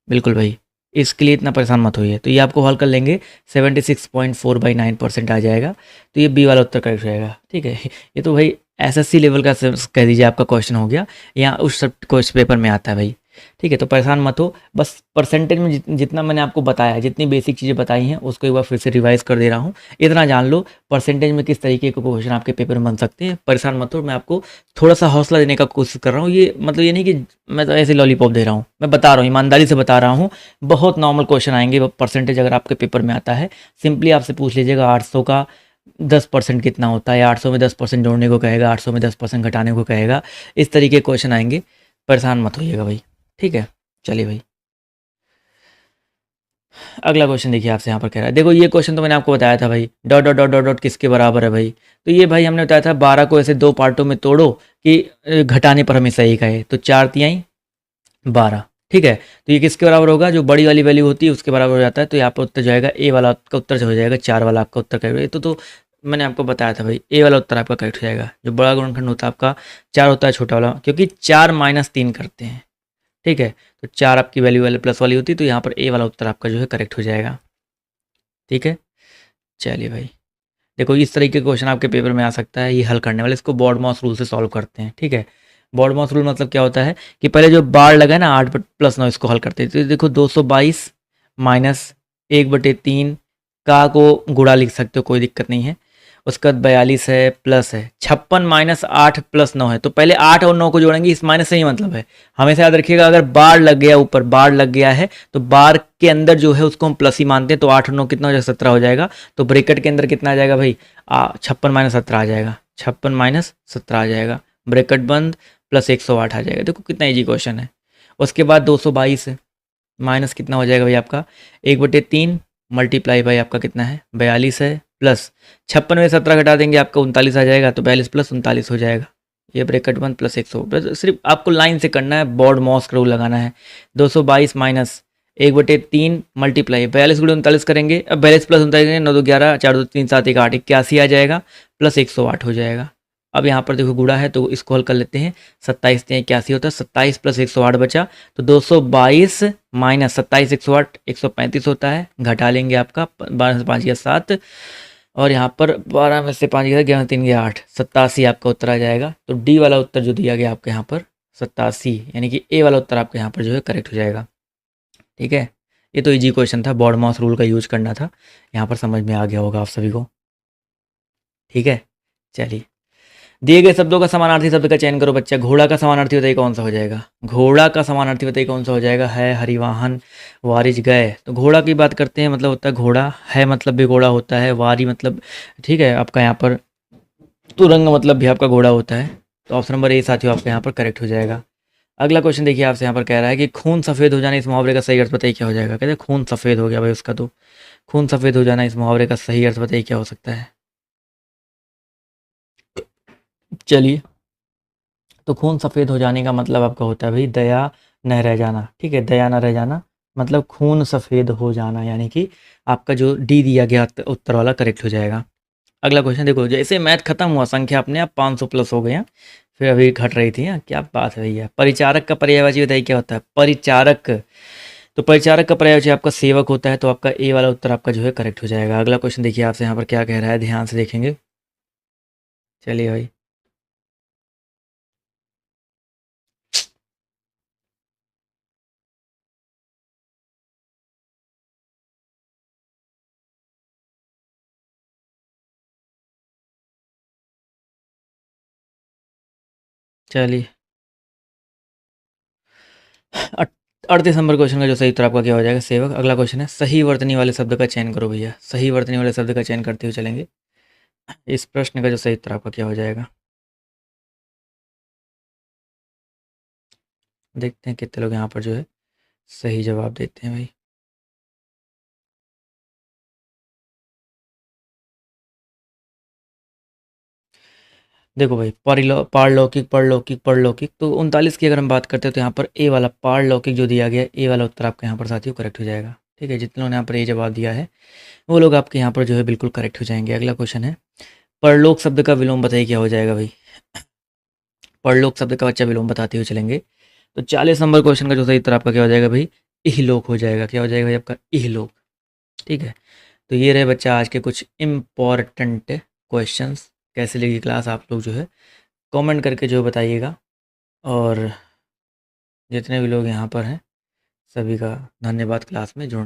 बिल्कुल भाई, इसके लिए इतना परेशान मत होइए। तो ये आपको हल कर लेंगे 76.4/9% आ जाएगा, तो ये बी वाला उत्तर करेक्ट रहेगा, ठीक है। ये तो भाई एसएससी लेवल का कह दीजिए आपका क्वेश्चन हो गया, यहाँ उस सब क्वेश्चन पेपर में आता है भाई, ठीक है। तो परेशान मत हो, बस परसेंटेज में जितना मैंने आपको बताया, जितनी बेसिक चीज़ें बताई हैं उसको एक बार फिर से रिवाइज कर दे रहा हूँ, इतना जान लो परसेंटेज में किस तरीके के क्वेश्चन आपके पेपर में बन सकते हैं। परेशान मत हो, मैं आपको थोड़ा सा हौसला देने का कोशिश कर रहा हूँ, ये मतलब ये नहीं कि मैं तो ऐसे लॉलीपॉप दे रहा हूँ, मैं बता रहा हूँ, ईमानदारी से बता रहा हूँ, बहुत नॉर्मल क्वेश्चन आएंगे परसेंटेज अगर आपके पेपर में आता है। सिंपली आपसे पूछ लीजिएगा 800 का 10% कितना होता है, 800 में 10% जोड़ने को कहेगा, 800 में 10% घटाने को कहेगा, इस तरीके के क्वेश्चन आएंगे, परेशान मत होइएगा भाई, ठीक है। चलिए भाई अगला क्वेश्चन देखिए, आपसे यहाँ पर कह रहा है, देखो ये क्वेश्चन तो मैंने आपको बताया था भाई, dot dot dot dot dot किसके बराबर है भाई, तो ये भाई हमने बताया था 12 को ऐसे 2 पार्टों में तोड़ो कि घटाने पर हमेशा एक आए, तो 4 तिहाई 12, ठीक है। तो ये किसके बराबर होगा, जो बड़ी वाली वैल्यू होती है उसके बराबर हो जाता है। तो यहाँ पर उत्तर जाएगा ए वाला आपका उत्तर हो जाएगा, 4 वाला आपका उत्तर करेगा। तो मैंने आपको बताया था भाई, ए वाला उत्तर आपका करेक्ट हो जाएगा। जो बड़ा गुणनखंड होता है आपका 4 होता है, छोटा वाला, क्योंकि 4 - 3 करते हैं, ठीक है। तो 4 आपकी वैल्यू वाले प्लस वाली होती है, तो यहाँ पर ए वाला उत्तर आपका जो है करेक्ट हो जाएगा, ठीक है। चलिए भाई देखो, इस तरीके के क्वेश्चन आपके पेपर में आ सकता है, ये हल करने वाले इसको बॉड-मॉस रूल से सॉल्व करते हैं, ठीक है। बॉड-मॉस रूल मतलब क्या होता है कि पहले जो बार लगा है ना 8 + 9 इसको हल करते हैं। तो देखो 222 - 1/3 का को गुणा लिख सकते हो, कोई दिक्कत नहीं है। उसके बाद 42 है प्लस है 56 - 8 + 9 है, तो पहले 8 और 9 को जोड़ेंगे, इस माइनस से ही मतलब है। हमेशा याद रखिएगा, अगर बार लग गया, ऊपर बार लग गया है तो बार के अंदर जो है उसको हम प्लस ही मानते हैं। तो 8 और 9 कितना हो जाएगा 17 हो जाएगा। तो ब्रैकेट के अंदर कितना आ जाएगा भाई 56 - 17 आ जाएगा, 56 - 17 आ जाएगा, ब्रैकेट बंद, प्लस 108 आ जाएगा। देखो कितना ईजी क्वेश्चन है। उसके बाद 222 है, माइनस कितना हो जाएगा भाई आपका 1/3 मल्टीप्लाई बाई आपका कितना है 42 है, प्लस 56 में 17 घटा देंगे आपका 39 आ जाएगा, तो 42 + 39 हो जाएगा। ये ब्रैकेट बंद प्लस 100, सिर्फ आपको लाइन से करना है, बॉड मॉस रूल लगाना है। 222 - 1/3 मल्टीप्लाई 42 × 39 करेंगे। अब 42 प्लस 39 करेंगे, 9 2 11, 4 2 3 7 1 8, 81 आ जाएगा, प्लस 108 हो जाएगा। अब यहाँ पर देखो गुणा है तो इसको हल कर लेते हैं। 27 से 81 होता है, 27 प्लस 108 बचा तो 222 माइनस 27 108 135 होता है। घटा लेंगे आपका 12 से 5 गया 7, और यहाँ पर 12 में से 5 गया 11 3 गया 8, 87 आपका उत्तर आ जाएगा। तो डी वाला उत्तर जो दिया गया आपके यहाँ पर 87, यानी कि ए वाला उत्तर आपके यहाँ पर जो है करेक्ट हो जाएगा। ठीक है, ये तो इजी क्वेश्चन था, बॉड मास रूल का यूज करना था, यहाँ पर समझ में आ गया होगा आप सभी को। ठीक है, चलिए दिए गए शब्दों का समानार्थी शब्द का चयन करो बच्चा। घोड़ा का समानार्थी बताइए कौन सा हो जाएगा। घोड़ा का समानार्थी बताइए कौन सा हो जाएगा। है, हरिवाहन, वारिज, गए। तो घोड़ा की बात करते हैं, मतलब होता है घोड़ा, है मतलब भी घोड़ा होता है, वारी मतलब, ठीक है, आपका यहाँ पर तुरंग मतलब भी आपका घोड़ा होता है। तो ऑप्शन नंबर ए साथियों आपका यहाँ पर करेक्ट हो जाएगा। अगला क्वेश्चन देखिए, आपसे यहाँ पर कह रहा है कि खून सफ़ेद हो जाना, इस मुहावरे का सही अर्थ बताइए क्या हो जाएगा। कहते हैं खून सफ़ेद हो गया भाई उसका, तो खून सफ़ेद हो जाना इस मुहावरे का सही अर्थ बताइए क्या हो सकता है। चलिए, तो खून सफ़ेद हो जाने का मतलब आपका होता है भाई दया न रह जाना। ठीक है, दया न रह जाना मतलब खून सफ़ेद हो जाना, यानी कि आपका जो डी दिया गया उत्तर वाला करेक्ट हो जाएगा। अगला क्वेश्चन देखो, जैसे मैथ खत्म हुआ संख्या अपने आप 500 प्लस हो गए हैं, फिर अभी घट रही थी। क्या बात है भैया। परिचारक का पर्यायवाची बताइए क्या होता है। परिचारक, तो परिचारक का पर्यायवाची आपका सेवक होता है, तो आपका ए वाला उत्तर आपका जो है करेक्ट हो जाएगा। अगला क्वेश्चन देखिए आपसे यहाँ पर क्या कह रहा है, ध्यान से देखेंगे। चलिए भाई, चलिए 38 नंबर क्वेश्चन का जो सही उत्तर आपका क्या हो जाएगा, सेवक। अगला क्वेश्चन है, सही वर्तनी वाले शब्द का चयन करो भैया। सही वर्तनी वाले शब्द का चयन करते हुए चलेंगे। इस प्रश्न का जो सही उत्तर आपका क्या हो जाएगा, देखते हैं कितने लोग यहाँ पर जो है सही जवाब देते हैं भाई। देखो भाई, पारलौकिक परलौकिक परलौकिक, तो 39 की अगर हम बात करते हैं तो यहाँ पर ए वाला पारलौकिक जो दिया गया है, ए वाला उत्तर आपका यहाँ पर साथियों करेक्ट हो जाएगा। ठीक है, जितने लोगों ने यहाँ पर ए जवाब दिया है वो लोग आपके यहाँ पर जो है बिल्कुल करेक्ट हो जाएंगे। अगला क्वेश्चन है, परलोक शब्द का विलोम बताइए क्या हो जाएगा भाई। परलोक शब्द का बच्चा विलोम बताते हुए चलेंगे। तो 40 नंबर क्वेश्चन का जो सही उत्तर आपका क्या हो जाएगा भाई, इहलोक हो जाएगा। क्या हो जाएगा भाई आपका, इहलोक। ठीक है, तो ये रहे बच्चा आज के कुछ इम्पॉर्टेंट क्वेश्चंस। कैसे लगी क्लास आप लोग जो है कमेंट करके जो बताइएगा, और जितने भी लोग यहाँ पर हैं सभी का धन्यवाद क्लास में जुड़ने